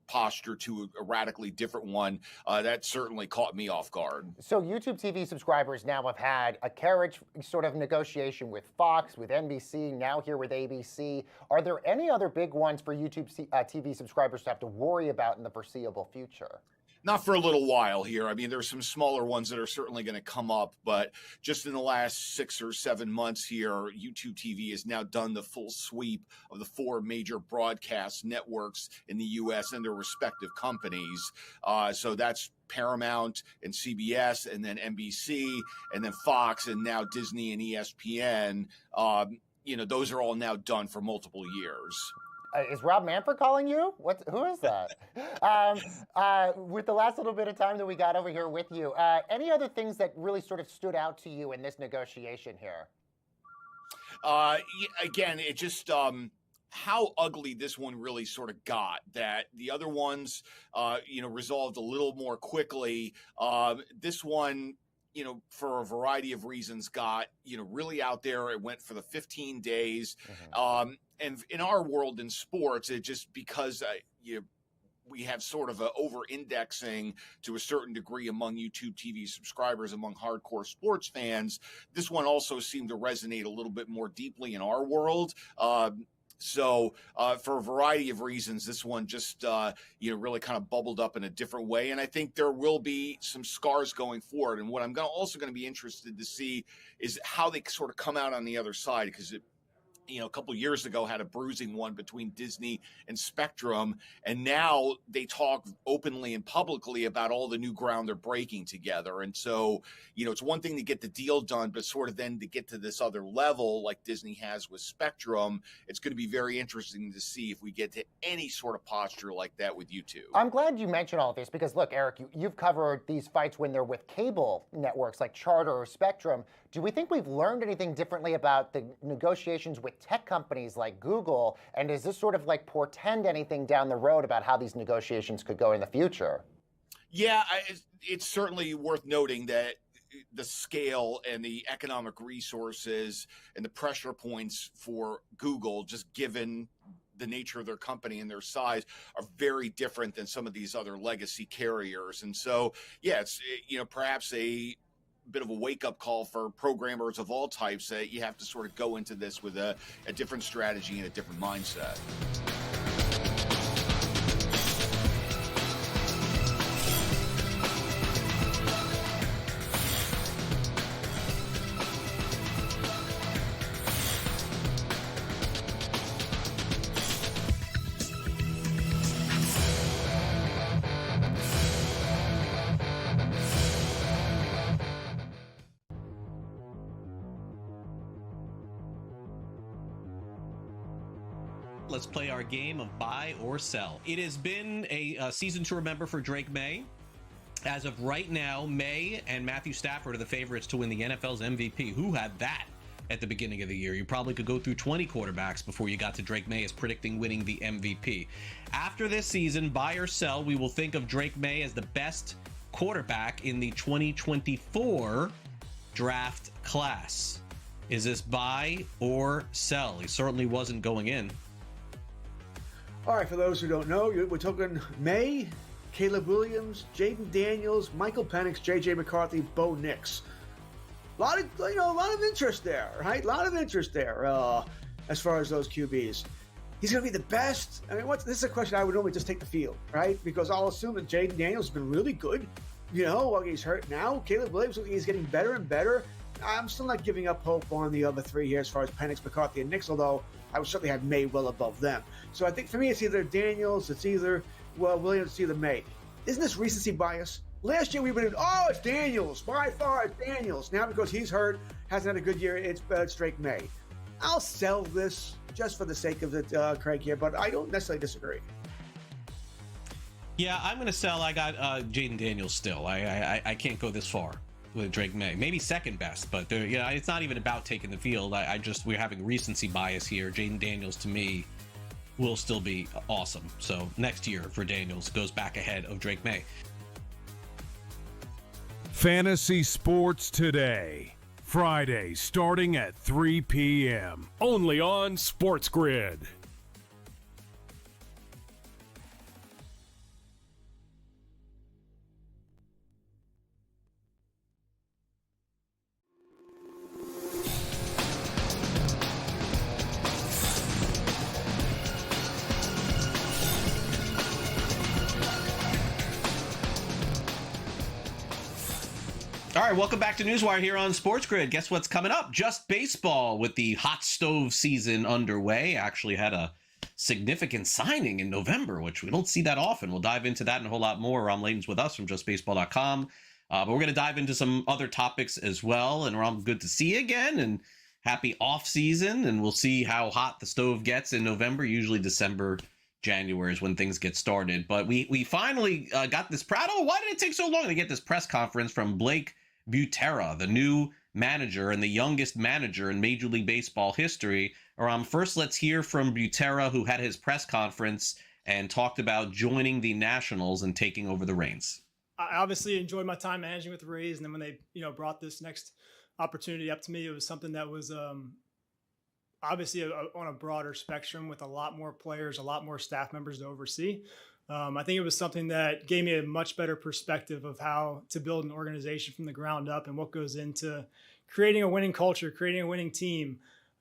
posture to a radically different one, that certainly caught me off guard. So YouTube TV subscribers now have had a carriage sort of negotiation with Fox, with NBC, now here with ABC. Are there any other big ones for YouTube TV subscribers to have to worry about in the foreseeable future? Not for a little while here. I mean, there's some smaller ones that are certainly going to come up, but just in the last 6 or 7 months here, YouTube TV has now done the full sweep of the 4 major broadcast networks in the U.S. and their respective companies. So that's Paramount and CBS, and then NBC, and then Fox, and now Disney and ESPN. Those are all now done for multiple years. Is Rob Manfred calling you? Who is that? With the last little bit of time that we got over here with you, any other things that really sort of stood out to you in this negotiation here? Again, it just how ugly this one really sort of got. That the other ones, resolved a little more quickly. This one, for a variety of reasons, got, really out there. It went for the 15 days. Mm-hmm. And in our world in sports, it just because we have sort of a over-indexing to a certain degree among YouTube TV subscribers, among hardcore sports fans, this one also seemed to resonate a little bit more deeply in our world. So for a variety of reasons, this one just, really kind of bubbled up in a different way. And I think there will be some scars going forward. And what I'm also going to be interested to see is how they sort of come out on the other side, because it, a couple of years ago had a bruising one between Disney and Spectrum, and now they talk openly and publicly about all the new ground they're breaking together. And so, it's one thing to get the deal done, but sort of then to get to this other level like Disney has with Spectrum, it's going to be very interesting to see if we get to any sort of posture like that with YouTube. I'm glad you mentioned all of this because, look, Eric, you've covered these fights when they're with cable networks like Charter or Spectrum. Do we think we've learned anything differently about the negotiations with tech companies like Google? And does this sort of like portend anything down the road about how these negotiations could go in the future? Yeah, it's certainly worth noting that the scale and the economic resources and the pressure points for Google, just given the nature of their company and their size, are very different than some of these other legacy carriers. And so, yeah, it's, perhaps a bit of a wake-up call for programmers of all types that you have to sort of go into this with a different strategy and a different mindset. let's play our game of buy or sell. It has been a season to remember for Drake May. As of right now, May and Matthew Stafford are the favorites to win the NFL's MVP. Who had that at the beginning of the year? You probably could go through 20 quarterbacks before you got to Drake May as predicting winning the MVP. After this season, buy or sell, we will think of Drake May as the best quarterback in the 2024 draft class. Is this buy or sell? He certainly wasn't going in. All right, for those who don't know, we're talking May, Caleb Williams, Jaden Daniels, Michael Penix, J.J. McCarthy, Bo Nix. A lot of interest there, right? A lot of interest there as far as those QBs. He's going to be the best. I mean, this is a question I would normally just take the field, right? Because I'll assume that Jaden Daniels has been really good. While he's hurt now. Caleb Williams, he's getting better and better. I'm still not giving up hope on the other three here as far as Penix, McCarthy, and Nix, although I would certainly have May well above them. So I think for me, it's either Daniels, Williams, it's either May. Isn't this recency bias? Last year we would have, it's Daniels. By far, it's Daniels. Now because he's hurt, hasn't had a good year, it's Drake May. I'll sell this just for the sake of it, Craig, here, but I don't necessarily disagree. Yeah, I'm going to sell. I got Jaden Daniels still. I can't go this far with Drake May. Maybe second best, but it's not even about taking the field. We're having recency bias here. Jaden Daniels, to me, will still be awesome. So next year for Daniels goes back ahead of Drake May. Fantasy Sports Today, Friday starting at 3 p.m. only on SportsGrid. All right, welcome back to NewsWire here on SportsGrid. Guess what's coming up? Just baseball with the hot stove season underway. Actually had a significant signing in November, which we don't see that often. We'll dive into that and a whole lot more. Ram Layton's with us from justbaseball.com. But we're going to dive into some other topics as well. And Ram, good to see you again. And happy off season. And we'll see how hot the stove gets in November. Usually December, January is when things get started. But we finally got this. Why did it take so long to get this press conference from Blake Butera, the new manager and the youngest manager in Major League Baseball history? First, let's hear from Butera, who had his press conference and talked about joining the Nationals and taking over the reins. I obviously enjoyed my time managing with the Rays, and then when they, brought this next opportunity up to me, it was something that was obviously on a broader spectrum with a lot more players, a lot more staff members to oversee. I think it was something that gave me a much better perspective of how to build an organization from the ground up and what goes into creating a winning culture, creating a winning team,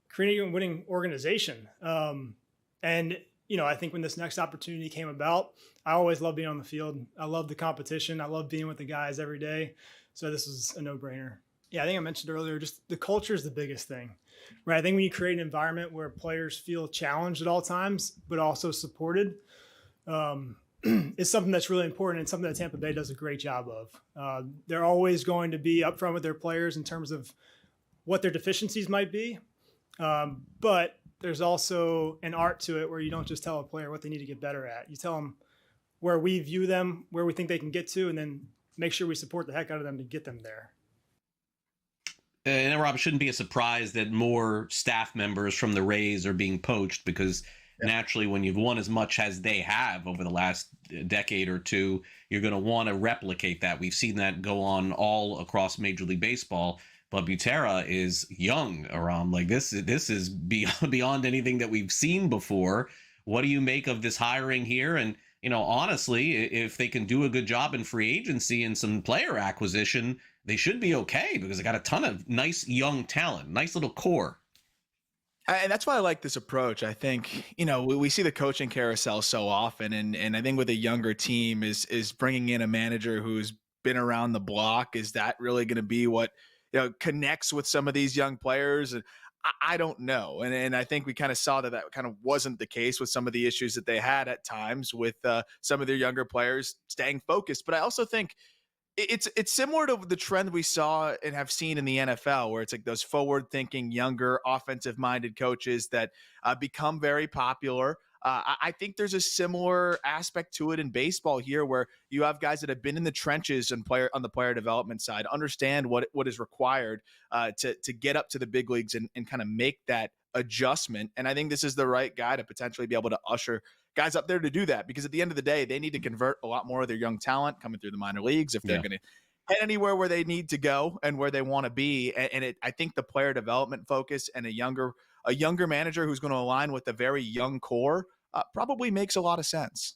creating a winning organization. I think when this next opportunity came about, I always love being on the field. I love the competition. I love being with the guys every day. So this was a no-brainer. Yeah, I think I mentioned earlier, just the culture is the biggest thing, right? I think when you create an environment where players feel challenged at all times, but also supported, is something that's really important and something that Tampa Bay does a great job of. They're always going to be upfront with their players in terms of what their deficiencies might be. But there's also an art to it where you don't just tell a player what they need to get better at. You tell them where we view them, where we think they can get to, and then make sure we support the heck out of them to get them there. And Rob, it shouldn't be a surprise that more staff members from the Rays are being poached because naturally, when you've won as much as they have over the last decade or two, you're going to want to replicate that. We've seen that go on all across Major League Baseball. But Butera is young, Aram. Like this is beyond anything that we've seen before. What do you make of this hiring here? And honestly, if they can do a good job in free agency and some player acquisition, they should be okay because they got a ton of nice young talent, nice little core. And that's why I like this approach. I think, we see the coaching carousel so often. And I think with a younger team is bringing in a manager who's been around the block. Is that really going to be what, connects with some of these young players? And I don't know. And I think we kind of saw that kind of wasn't the case with some of the issues that they had at times with some of their younger players staying focused. But I also think it's similar to the trend we saw and have seen in the NFL, where it's like those forward-thinking, younger, offensive-minded coaches that become very popular. I think there's a similar aspect to it in baseball here, where you have guys that have been in the trenches and on the player development side, understand what is required to get up to the big leagues and kind of make that adjustment. And I think this is the right guy to potentially be able to usher guys up there to do that, because at the end of the day, they need to convert a lot more of their young talent coming through the minor leagues if they're going to head anywhere where they need to go and where they want to be. And I think the player development focus and a younger manager who's going to align with a very young core probably makes a lot of sense.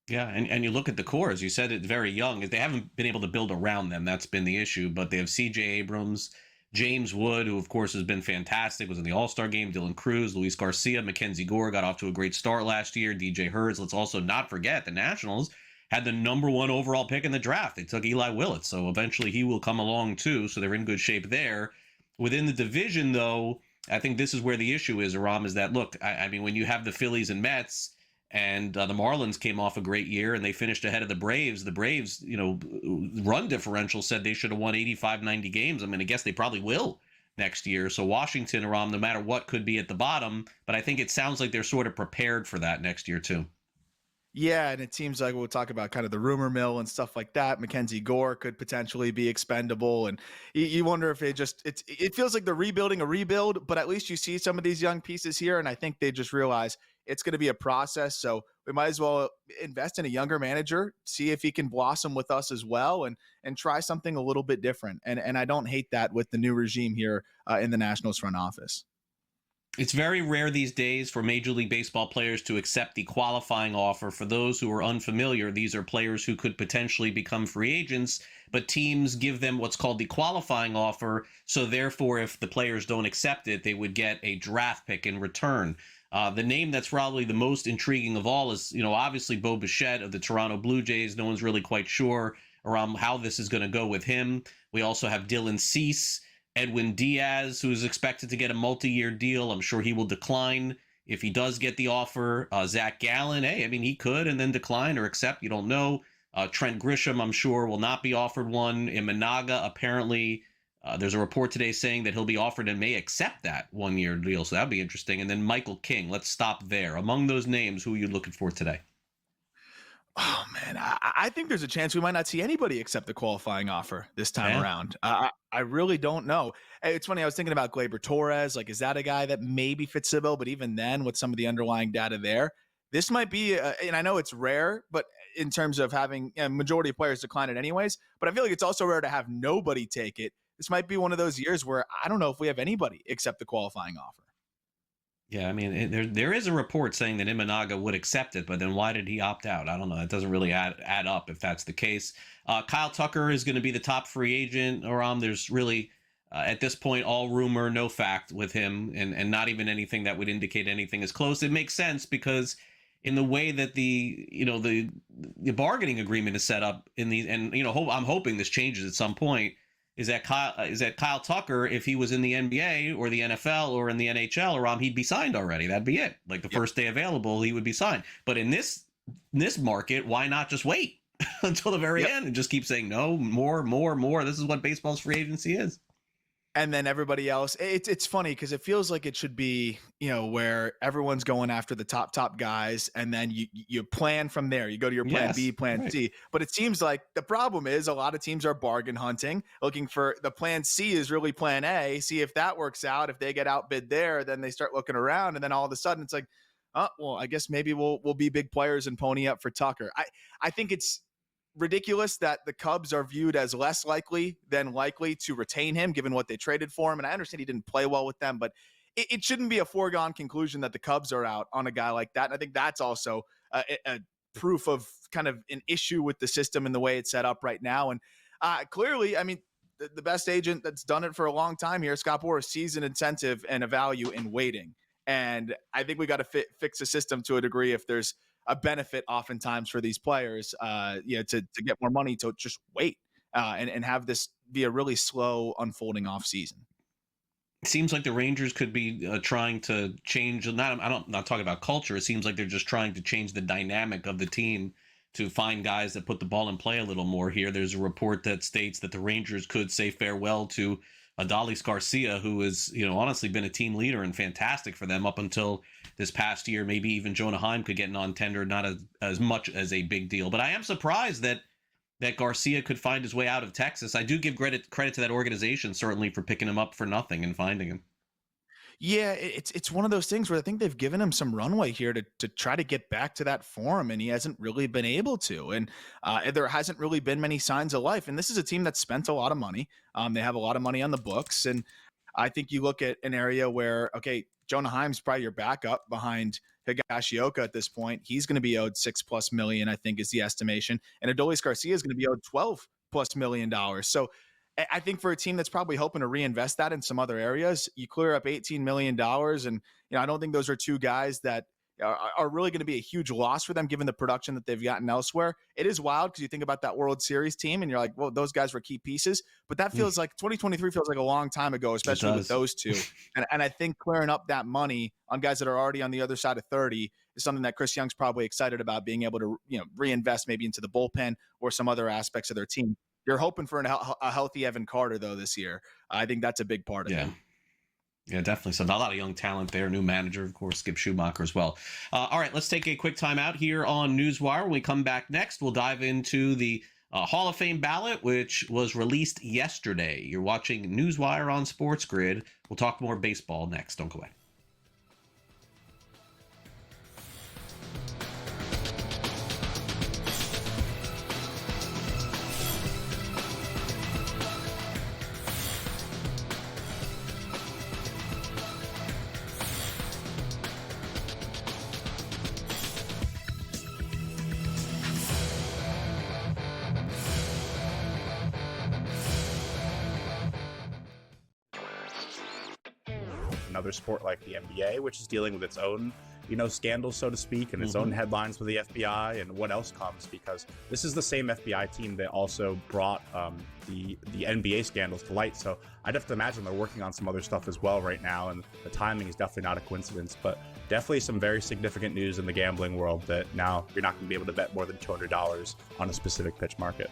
Yeah, and you look at the core, as you said, it's very young. They haven't been able to build around them. That's been the issue. But they have C.J. Abrams, James Wood, who, of course, has been fantastic, was in the All-Star game, Dylan Cruz, Luis Garcia, Mackenzie Gore got off to a great start last year, DJ Hurds. Let's also not forget the Nationals had the #1 overall pick in the draft. They took Eli Willett, so eventually he will come along too, so they're in good shape there. Within the division, though, I think this is where the issue is, Aram, is that, look, I mean, when you have the Phillies and Mets, and the Marlins came off a great year and they finished ahead of the Braves. The Braves, run differential said they should have won 85, 90 games. I mean, I guess they probably will next year. So Washington, Aram, no matter what, could be at the bottom. But I think it sounds like they're sort of prepared for that next year, too. Yeah, and it seems like we'll talk about kind of the rumor mill and stuff like that. Mackenzie Gore could potentially be expendable, and you wonder if it feels like they're rebuilding a rebuild, but at least you see some of these young pieces here, and I think they just realize it's going to be a process, so we might as well invest in a younger manager, see if he can blossom with us as well, and try something a little bit different. And I don't hate that with the new regime here in the Nationals front office. It's very rare these days for Major League Baseball players to accept the qualifying offer. For those who are unfamiliar, these are players who could potentially become free agents, but teams give them what's called the qualifying offer. So therefore, if the players don't accept it, they would get a draft pick in return. The name that's probably the most intriguing of all is, obviously Bo Bichette of the Toronto Blue Jays. No one's really quite sure around how this is going to go with him. We also have Dylan Cease, Edwin Diaz, who is expected to get a multi-year deal. I'm sure he will decline if he does get the offer. Zach Gallen, he could and then decline or accept. You don't know. Trent Grisham, I'm sure, will not be offered one. Imanaga, apparently, there's a report today saying that he'll be offered and may accept that one-year deal. So that'd be interesting. And then Michael King, let's stop there. Among those names, who are you looking for today? Oh, man, I think there's a chance we might not see anybody accept the qualifying offer this time around. I really don't know. It's funny. I was thinking about Gleyber Torres. Like, is that a guy that maybe fits the bill? But even then, with some of the underlying data there, this might be, and I know it's rare, but in terms of having majority of players decline it anyways, but I feel like it's also rare to have nobody take it. This might be one of those years where I don't know if we have anybody accept the qualifying offer. Yeah, I mean, there is a report saying that Imanaga would accept it, but then why did he opt out? I don't know. It doesn't really add up if that's the case. Kyle Tucker is going to be the top free agent. There's really, at this point, all rumor, no fact with him, and not even anything that would indicate anything is close. It makes sense because in the way that the bargaining agreement is set up I'm hoping this changes at some point. Is that Kyle Tucker, if he was in the NBA or the NFL or in the NHL, he'd be signed already. That'd be it. Like the first day available, he would be signed. But in this market, why not just wait until the very end and just keep saying no, more? This is what baseball's free agency is. And then everybody else, it's funny because it feels like it should be, where everyone's going after the top guys, and then you plan from there. You go to your plan B, plan C. But it seems like the problem is a lot of teams are bargain hunting, looking for the plan C is really plan A. See if that works out. If they get outbid there, then they start looking around, and then all of a sudden it's like, oh, well, I guess maybe we'll be big players and pony up for Tucker. I think it's ridiculous that the Cubs are viewed as less likely than likely to retain him given what they traded for him. And I understand he didn't play well with them, but it shouldn't be a foregone conclusion that the Cubs are out on a guy like that. And I think that's also a proof of kind of an issue with the system and the way it's set up right now. And clearly, I mean, the best agent that's done it for a long time here, Scott Boras, sees an incentive and a value in waiting. And I think we got to fix the system to a degree if there's a benefit oftentimes for these players, to get more money, to just wait and have this be a really slow unfolding off season. It seems like the Rangers could be trying to change. I'm not talking about culture. It seems like they're just trying to change the dynamic of the team to find guys that put the ball in play a little more here. There's a report that states that the Rangers could say farewell to Adolis Garcia, who has, honestly been a team leader and fantastic for them up until this past year. Maybe even Jonah Heim could get non-tendered, not as much as a big deal. But I am surprised that Garcia could find his way out of Texas. I do give credit to that organization, certainly, for picking him up for nothing and finding him. Yeah, it's one of those things where I think they've given him some runway here to try to get back to that form, and he hasn't really been able to. And there hasn't really been many signs of life. And this is a team that spent a lot of money. They have a lot of money on the books. And I think you look at an area where, okay, Jonah Heim's probably your backup behind Higashioka at this point. He's going to be owed $6+ million, I think, is the estimation. And Adolis Garcia is going to be owed $12+ million. So I think for a team that's probably hoping to reinvest that in some other areas, you clear up $18 million. And, I don't think those are two guys that are really going to be a huge loss for them, given the production that they've gotten elsewhere. It is wild because you think about that World Series team and you're like, well, those guys were key pieces, but that feels like 2023 feels like a long time ago, especially with those two. And I think clearing up that money on guys that are already on the other side of 30 is something that Chris Young's probably excited about, being able to, reinvest maybe into the bullpen or some other aspects of their team. You're hoping for a healthy Evan Carter, though, this year. I think that's a big part of it. Yeah, definitely. So a lot of young talent there. New manager, of course, Skip Schumacher as well. All right, let's take a quick time out here on NewsWire. When we come back next, we'll dive into the Hall of Fame ballot, which was released yesterday. You're watching NewsWire on SportsGrid. We'll talk more baseball next. Don't go away. Another sport like the NBA, which is dealing with its own, scandals, so to speak, and its own headlines with the FBI and what else comes, because this is the same FBI team that also brought the NBA scandals to light. So I'd have to imagine they're working on some other stuff as well right now, and the timing is definitely not a coincidence, but definitely some very significant news in the gambling world that now you're not going to be able to bet more than $200 on a specific pitch market.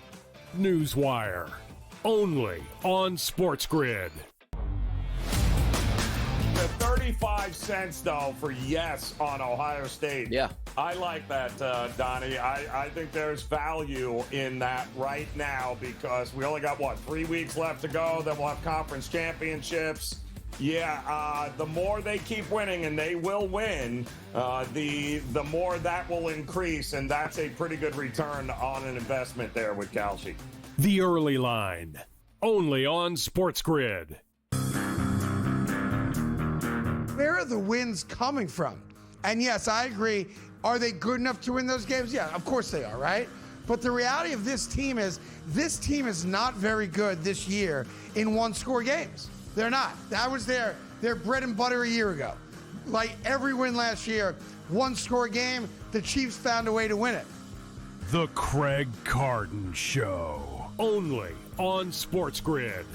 NewsWire, only on SportsGrid. The 35 cents, though, for yes on Ohio State. Yeah. I like that, Donnie. I think there's value in that right now because we only got, 3 weeks left to go. Then we'll have conference championships. Yeah, the more they keep winning, and they will win, the more that will increase, and that's a pretty good return on an investment there with Kalshi. The Early Line, only on SportsGrid. Where are the wins coming from? And yes, I agree. Are they good enough to win those games? Yeah, of course they are, right? But the reality of this team is not very good this year in one-score games. They're not. That was their bread and butter a year ago. Like every win last year, one-score game, the Chiefs found a way to win it. The Craig Carton Show, only on SportsGrid.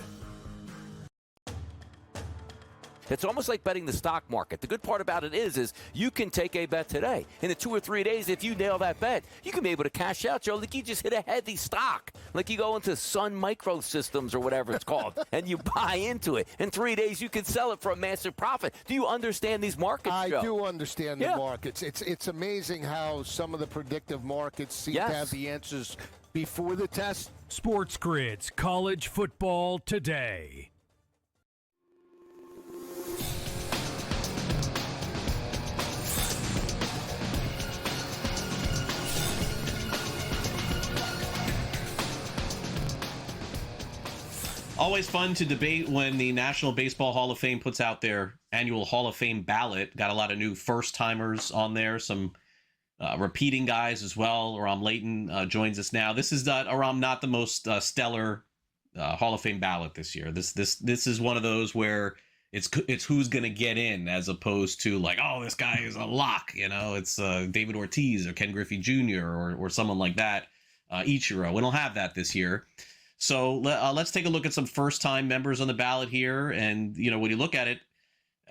It's almost like betting the stock market. The good part about it is you can take a bet today. In 2 or 3 days, if you nail that bet, you can be able to cash out, Joe. Like you just hit a heavy stock. Like you go into Sun Microsystems or whatever it's called, and you buy into it. In 3 days, you can sell it for a massive profit. Do you understand these markets, Joe? I do understand the markets. It's amazing how some of the predictive markets seem to have the answers before the test. SportsGrid's College Football Today. Always fun to debate when the National Baseball Hall of Fame puts out their annual Hall of Fame ballot. Got a lot of new first-timers on there, some repeating guys as well. Aram Layton joins us now. This is Aram, not the most stellar Hall of Fame ballot this year. This is one of those where it's who's going to get in as opposed to like, oh, this guy is a lock. It's David Ortiz or Ken Griffey Jr. or someone like that. Ichiro. We don't have that this year. So let's take a look at some first-time members on the ballot here. And, when you look at it,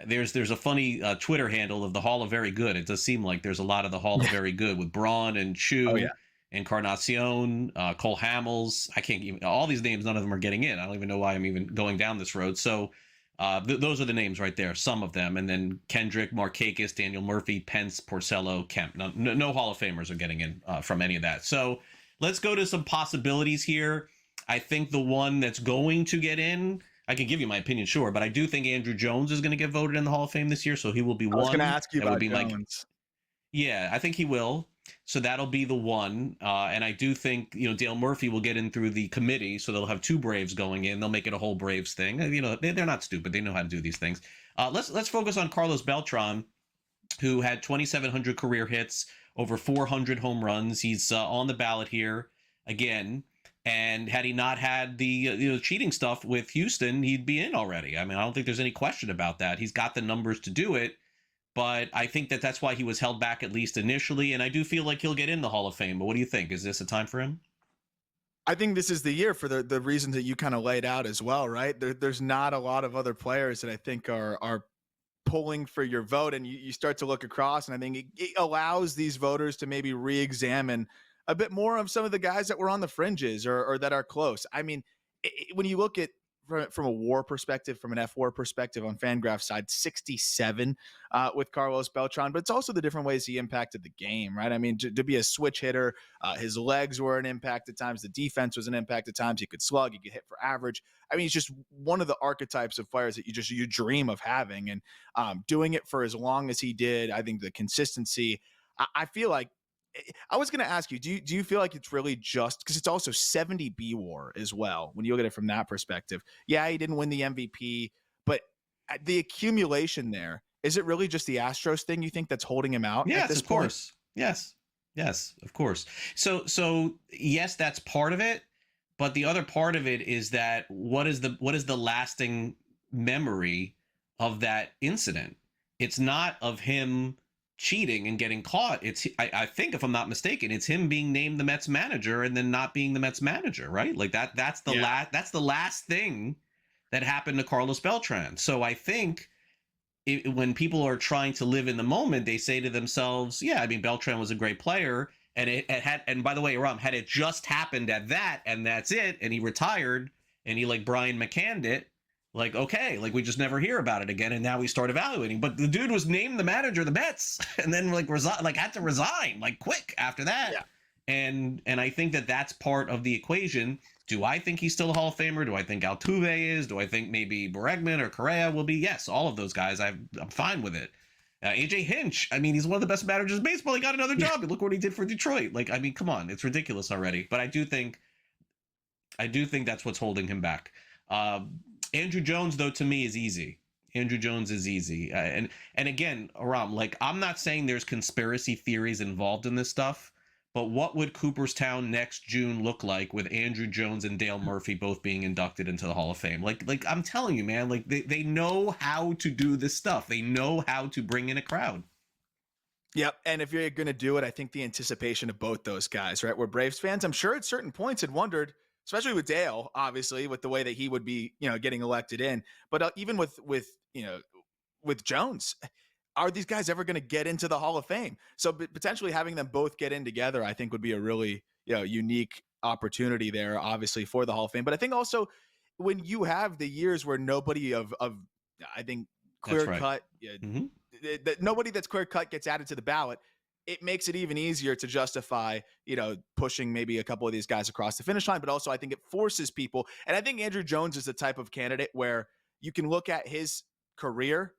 there's a funny Twitter handle of the Hall of Very Good. It does seem like there's a lot of the Hall of Very Good with Braun and Chu Encarnacion, Cole Hamels. I can't even, all these names, none of them are getting in. I don't even know why I'm even going down this road. So those are the names right there, some of them. And then Kendrick, Markakis, Daniel Murphy, Pence, Porcello, Kemp. No Hall of Famers are getting in from any of that. So let's go to some possibilities here. I think the one that's going to get in, I can give you my opinion, sure, but I do think Andrew Jones is going to get voted in the Hall of Fame this year, so he will be one. I was going to ask you that about would be Jones. Yeah, I think he will. So that'll be the one. And I do think, Dale Murphy will get in through the committee. So they'll have two Braves going in. They'll make it a whole Braves thing. They're not stupid. They know how to do these things. Let's focus on Carlos Beltran, who had 2,700 career hits, over 400 home runs. He's on the ballot here again. And had he not had the cheating stuff with Houston, he'd be in already. I mean, I don't think there's any question about that. He's got the numbers to do it. But I think that's why he was held back, at least initially. And I do feel like he'll get in the Hall of Fame. But what do you think? Is this a time for him? I think this is the year for the reasons that you kind of laid out as well, right? There's not a lot of other players that I think are pulling for your vote. And you start to look across, and I think it allows these voters to maybe re-examine a bit more of some of the guys that were on the fringes or that are close. I mean, when you look at from a WAR perspective, from an F-WAR perspective on Fangraph's side, 67 with Carlos Beltran, but it's also the different ways he impacted the game, right? I mean, to be a switch hitter, his legs were an impact at times. The defense was an impact at times. He could slug, he could hit for average. I mean, he's just one of the archetypes of players that you dream of having, and doing it for as long as he did. I think the consistency, I feel like, I was going to ask you, do you feel like it's really just because it's also 70 B WAR as well when you look at it from that perspective? Yeah, he didn't win the MVP, but the accumulation there, is it really just the Astros thing you think that's holding him out? Yes, at this of point? course. Yes, of course. So yes, that's part of it. But the other part of it is that what is the lasting memory of that incident? It's not of him cheating and getting caught. It's I think, if I'm not mistaken, it's him being named the Mets manager and then not being the Mets manager, right? Like that's the last thing that happened to Carlos Beltran. So I think when people are trying to live in the moment, they say to themselves, yeah, I mean, Beltran was a great player, and it had, and by the way, Ram, had it just happened at that and that's it, and he retired and he like Brian McCanned it, like, okay, like we just never hear about it again, and now we start evaluating. But the dude was named the manager of the Mets, and then had to resign like quick after that. Yeah. And I think that's part of the equation. Do I think he's still a Hall of Famer? Do I think Altuve is? Do I think maybe Bregman or Correa will be? Yes, all of those guys. I'm fine with it. AJ Hinch, I mean, he's one of the best managers in baseball. He got another job. And look what he did for Detroit. Like, I mean, come on, it's ridiculous already. But I do think that's what's holding him back. Andrew Jones, though, to me is easy. Andrew Jones is easy. And again, Aram, like, I'm not saying there's conspiracy theories involved in this stuff, but what would Cooperstown next June look like with Andrew Jones and Dale Murphy both being inducted into the Hall of Fame? Like I'm telling you, man, like they know how to do this stuff. They know how to bring in a crowd. Yep. And if you're going to do it, I think the anticipation of both those guys, right? We're Braves fans. I'm sure at certain points had wondered, especially with Dale, obviously, with the way that he would be, getting elected in. But even with Jones, are these guys ever going to get into the Hall of Fame? So potentially having them both get in together, I think, would be a really unique opportunity there, obviously, for the Hall of Fame. But I think also when you have the years where nobody of I think clear cut, nobody that's clear cut gets added to the ballot, it makes it even easier to justify, pushing maybe a couple of these guys across the finish line. But also I think it forces people. And I think Andrew Jones is the type of candidate where you can look at his career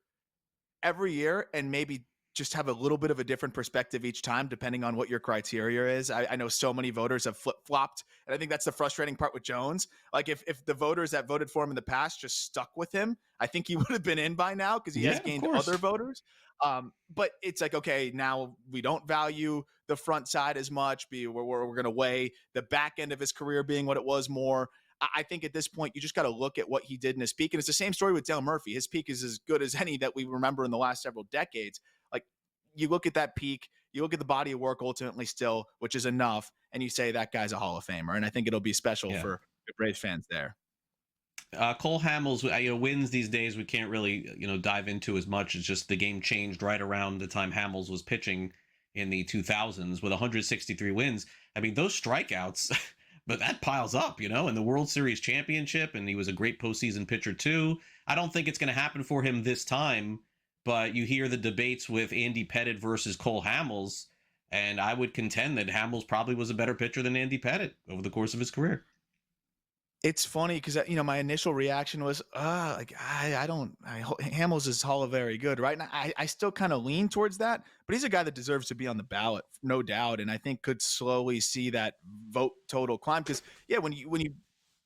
every year and maybe just have a little bit of a different perspective each time, depending on what your criteria is. I know so many voters have flip-flopped, and I think that's the frustrating part with Jones. Like if the voters that voted for him in the past just stuck with him, I think he would have been in by now because he has gained other voters. But it's like, okay, now we don't value the front side as much. We're going to weigh the back end of his career being what it was more. I think at this point, you just got to look at what he did in his peak. And it's the same story with Dale Murphy. His peak is as good as any that we remember in the last several decades. Like you look at that peak, you look at the body of work ultimately still, which is enough. And you say that guy's a Hall of Famer. And I think it'll be special for the Braves fans there. Cole Hamels, wins these days we can't really, dive into as much. It's just the game changed right around the time Hamels was pitching in the 2000s with 163 wins. I mean, those strikeouts, but that piles up, in the World Series championship, and he was a great postseason pitcher too. I don't think it's going to happen for him this time, but you hear the debates with Andy Pettitte versus Cole Hamels, and I would contend that Hamels probably was a better pitcher than Andy Pettitte over the course of his career. It's funny because my initial reaction was, Hamels is Hall of Very good, right? And I still kind of lean towards that, but he's a guy that deserves to be on the ballot, no doubt, and I think could slowly see that vote total climb. Because when you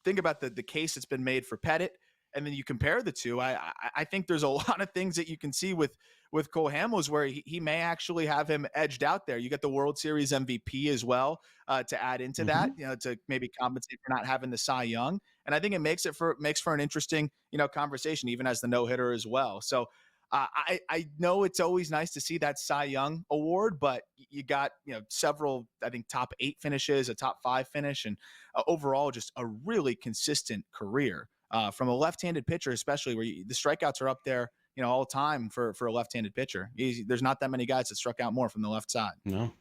think about the case that's been made for Pettitte, and then you compare the two, I think there's a lot of things that you can see with Cole Hamels where he may actually have him edged out there. You get the World Series MVP as well to add into that, to maybe compensate for not having the Cy Young. And I think it makes for an interesting, conversation, even as the no-hitter as well. So I know it's always nice to see that Cy Young award, but you got, several, I think, top 8 finishes, a top 5 finish, and overall just a really consistent career from a left-handed pitcher, especially where the strikeouts are up there, all time for a left-handed pitcher. There's not that many guys that struck out more from the left side. No.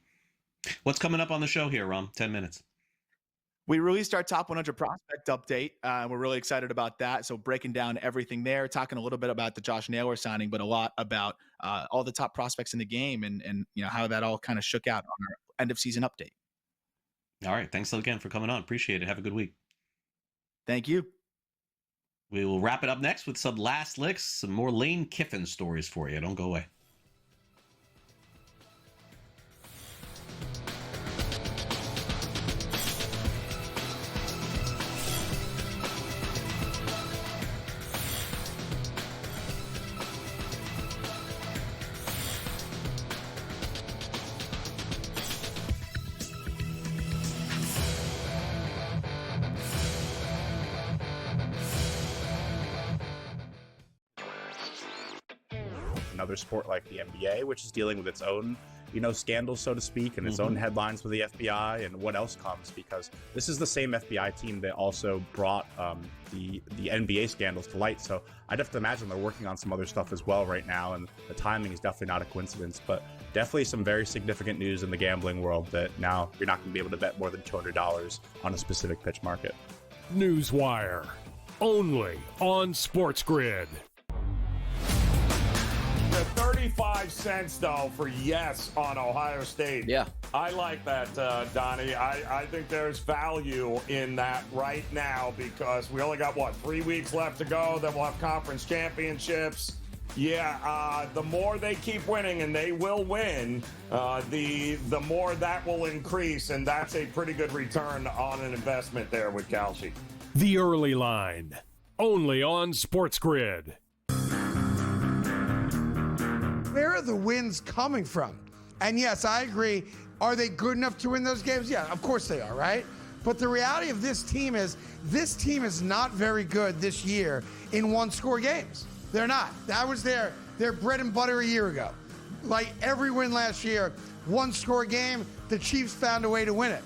What's coming up on the show here, Rom? 10 minutes. We released our top 100 prospect update. We're really excited about that. So breaking down everything there, talking a little bit about the Josh Naylor signing, but a lot about all the top prospects in the game and how that all kind of shook out on our end of season update. All right. Thanks again for coming on. Appreciate it. Have a good week. Thank you. We will wrap it up next with some last licks, some more Lane Kiffin stories for you. Don't go away. Another sport like the NBA, which is dealing with its own, scandals, so to speak, and its own headlines with the FBI and what else comes, because this is the same FBI team that also brought the NBA scandals to light. So I'd have to imagine they're working on some other stuff as well right now, and the timing is definitely not a coincidence, but definitely some very significant news in the gambling world that now you're not going to be able to bet more than $200 on a specific pitch market. NewsWire, only on SportsGrid. The 35 cents, though, for yes on Ohio State. Yeah. I like that, Donnie. I think there's value in that right now because we only got, 3 weeks left to go. Then we'll have conference championships. Yeah, the more they keep winning, and they will win, the more that will increase, and that's a pretty good return on an investment there with Kalshi. The Early Line, only on SportsGrid. Where are the wins coming from? And yes, I agree. Are they good enough to win those games? Yeah, of course they are, right? But the reality of this team is not very good this year in one-score games. They're not. That was their bread and butter a year ago. Like every win last year, one-score game, the Chiefs found a way to win it.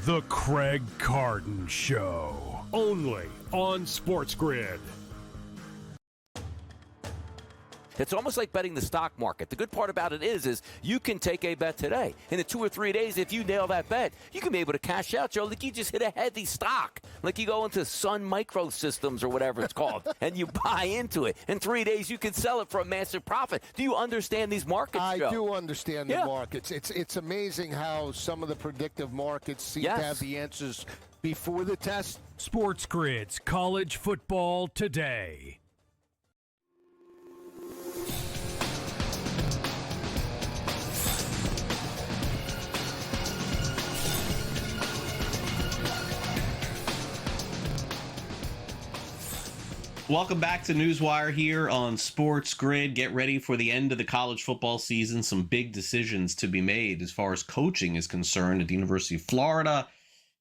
The Craig Carton Show, only on SportsGrid. It's almost like betting the stock market. The good part about it is you can take a bet today. In 2 or 3 days, if you nail that bet, you can be able to cash out, Joe. Like you just hit a heavy stock. Like you go into Sun Microsystems or whatever it's called, and you buy into it. In 3 days, you can sell it for a massive profit. Do you understand these markets, Joe? I do understand the markets. It's amazing how some of the predictive markets seem to have the answers before the test. SportsGrid's College Football Today. Welcome back to NewsWire here on SportsGrid. Get ready for the end of the college football season. Some big decisions to be made as far as coaching is concerned at the University of Florida,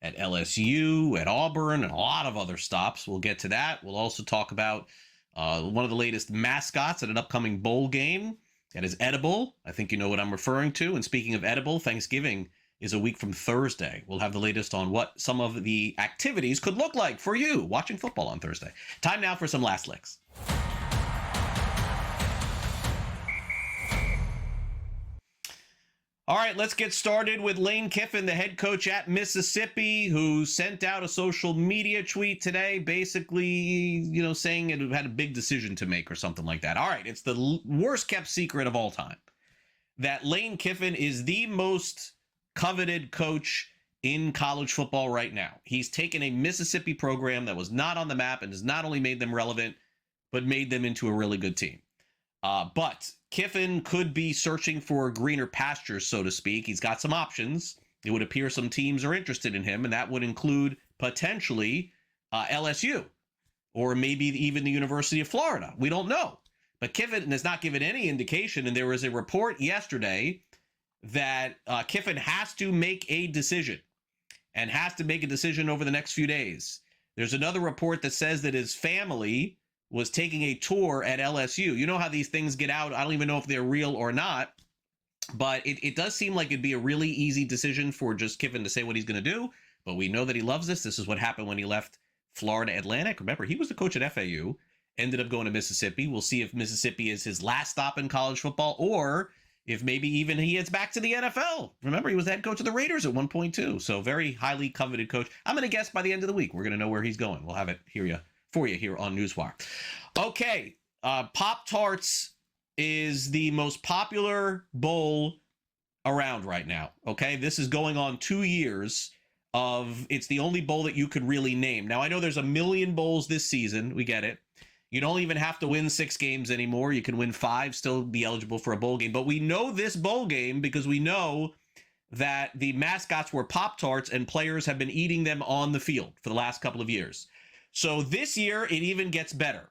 at LSU, at Auburn, and a lot of other stops. We'll get to that. We'll also talk about one of the latest mascots at an upcoming bowl game. That is edible. I think you know what I'm referring to. And speaking of edible, Thanksgiving is a week from Thursday. We'll have the latest on what some of the activities could look like for you watching football on Thursday. Time now for some last licks. All right, let's get started with Lane Kiffin, the head coach at Mississippi, who sent out a social media tweet today, basically, saying it had a big decision to make or something like that. All right, it's the worst kept secret of all time that Lane Kiffin is the most coveted coach in college football right now. He's taken a Mississippi program that was not on the map and has not only made them relevant, but made them into a really good team. But Kiffin could be searching for greener pastures, so to speak. He's got some options. It would appear some teams are interested in him, and that would include potentially LSU or maybe even the University of Florida. We don't know. But Kiffin has not given any indication, and there was a report yesterday that Kiffin has to make a decision and has to make a decision over the next few days. There's another report that says that his family was taking a tour at LSU. You know how these things get out. I don't even know if they're real or not, but it does seem like it'd be a really easy decision for just Kiffin to say what he's going to do. But we know that he loves this. This is what happened when he left Florida Atlantic. Remember, he was the coach at FAU, ended up going to Mississippi. We'll see if Mississippi is his last stop in college football, or if maybe even he heads back to the NFL. Remember, he was the head coach of the Raiders at one point too. So very highly coveted coach. I'm going to guess by the end of the week, we're going to know where he's going. We'll have it for you here on NewsWire. Okay, Pop-Tarts is the most popular bowl around right now. Okay, this is going on 2 years of, it's the only bowl that you could really name. Now, I know there's a million bowls this season. We get it. You don't even have to win 6 games anymore. You can win 5, still be eligible for a bowl game. But we know this bowl game because we know that the mascots were Pop-Tarts and players have been eating them on the field for the last couple of years. So this year, it even gets better.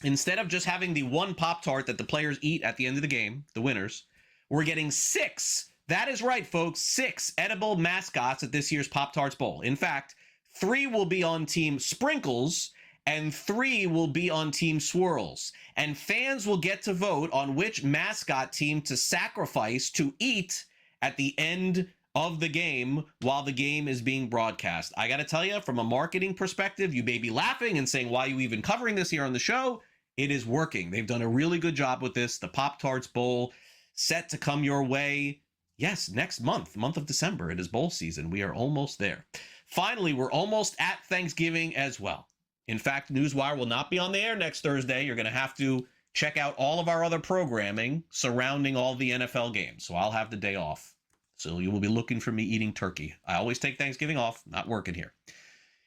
Instead of just having the one Pop-Tart that the players eat at the end of the game, the winners, we're getting 6. That is right, folks. 6 edible mascots at this year's Pop-Tarts Bowl. In fact, 3 will be on Team Sprinkles and 3 will be on Team Swirls. And fans will get to vote on which mascot team to sacrifice to eat at the end of the game while the game is being broadcast. I got to tell you, from a marketing perspective, you may be laughing and saying, why are you even covering this here on the show? It is working. They've done a really good job with this. The Pop-Tarts Bowl set to come your way. Yes, next month of December. It is bowl season. We are almost there. Finally, we're almost at Thanksgiving as well. In fact, NewsWire will not be on the air next Thursday. You're going to have to check out all of our other programming surrounding all the NFL games. So I'll have the day off. So you will be looking for me eating turkey. I always take Thanksgiving off, not working here.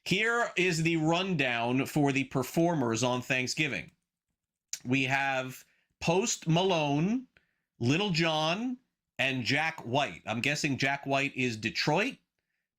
Here is the rundown for the performers on Thanksgiving. We have Post Malone, Little John, and Jack White. I'm guessing Jack White is Detroit.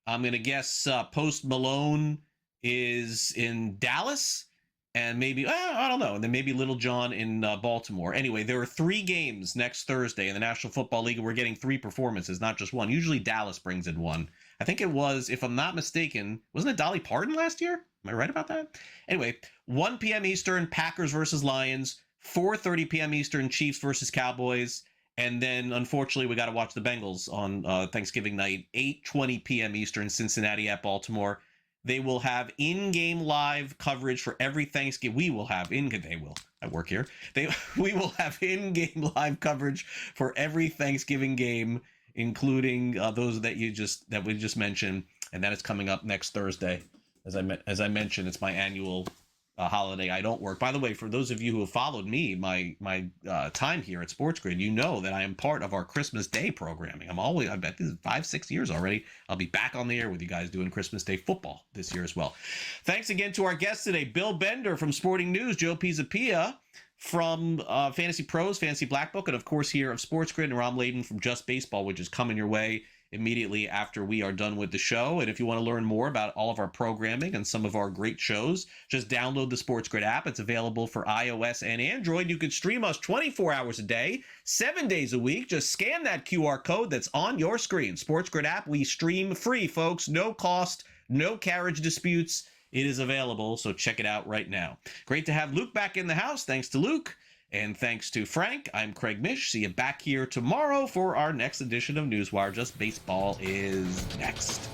I'm going to guess Post Malone is in Dallas. And maybe, I don't know, and then maybe Little John in Baltimore. Anyway, there are 3 games next Thursday in the National Football League, and we're getting 3 performances, not just one. Usually Dallas brings in one. I think it was, if I'm not mistaken, wasn't it Dolly Parton last year? Am I right about that? Anyway, 1 p.m. Eastern, Packers versus Lions. 4:30 p.m. Eastern, Chiefs versus Cowboys. And then, unfortunately, we got to watch the Bengals on Thanksgiving night, 8:20 p.m. Eastern, Cincinnati at Baltimore. They will have in-game live coverage for every Thanksgiving. We will have they will. I work here. We will have in-game live coverage for every Thanksgiving game, including those that we just mentioned, and that is coming up next Thursday. As I mentioned, it's my annual holiday. I don't work. By the way, for those of you who have followed me, my time here at SportsGrid, you know that I am part of our Christmas Day programming. I bet this is 5-6 years already. I'll be back on the air with you guys doing Christmas Day football this year as well. Thanks again to our guests today, Bill Bender from Sporting News, Joe Pisapia from Fantasy Pros, Fantasy Black Book, and of course here of SportsGrid, and Rom Layden from Just Baseball, which is coming your way immediately after we are done with the show. And if you want to learn more about all of our programming and some of our great shows, just download the SportsGrid app. It's available for iOS and Android. You can stream us 24 hours a day, 7 days a week. Just scan that QR code that's on your screen. SportsGrid app, we stream free, folks. No cost, no carriage disputes. It is available, so check it out right now. Great to have Luke back in the house. Thanks to Luke. And thanks to Frank, I'm Craig Mish. See you back here tomorrow for our next edition of NewsWire. Just Baseball is next.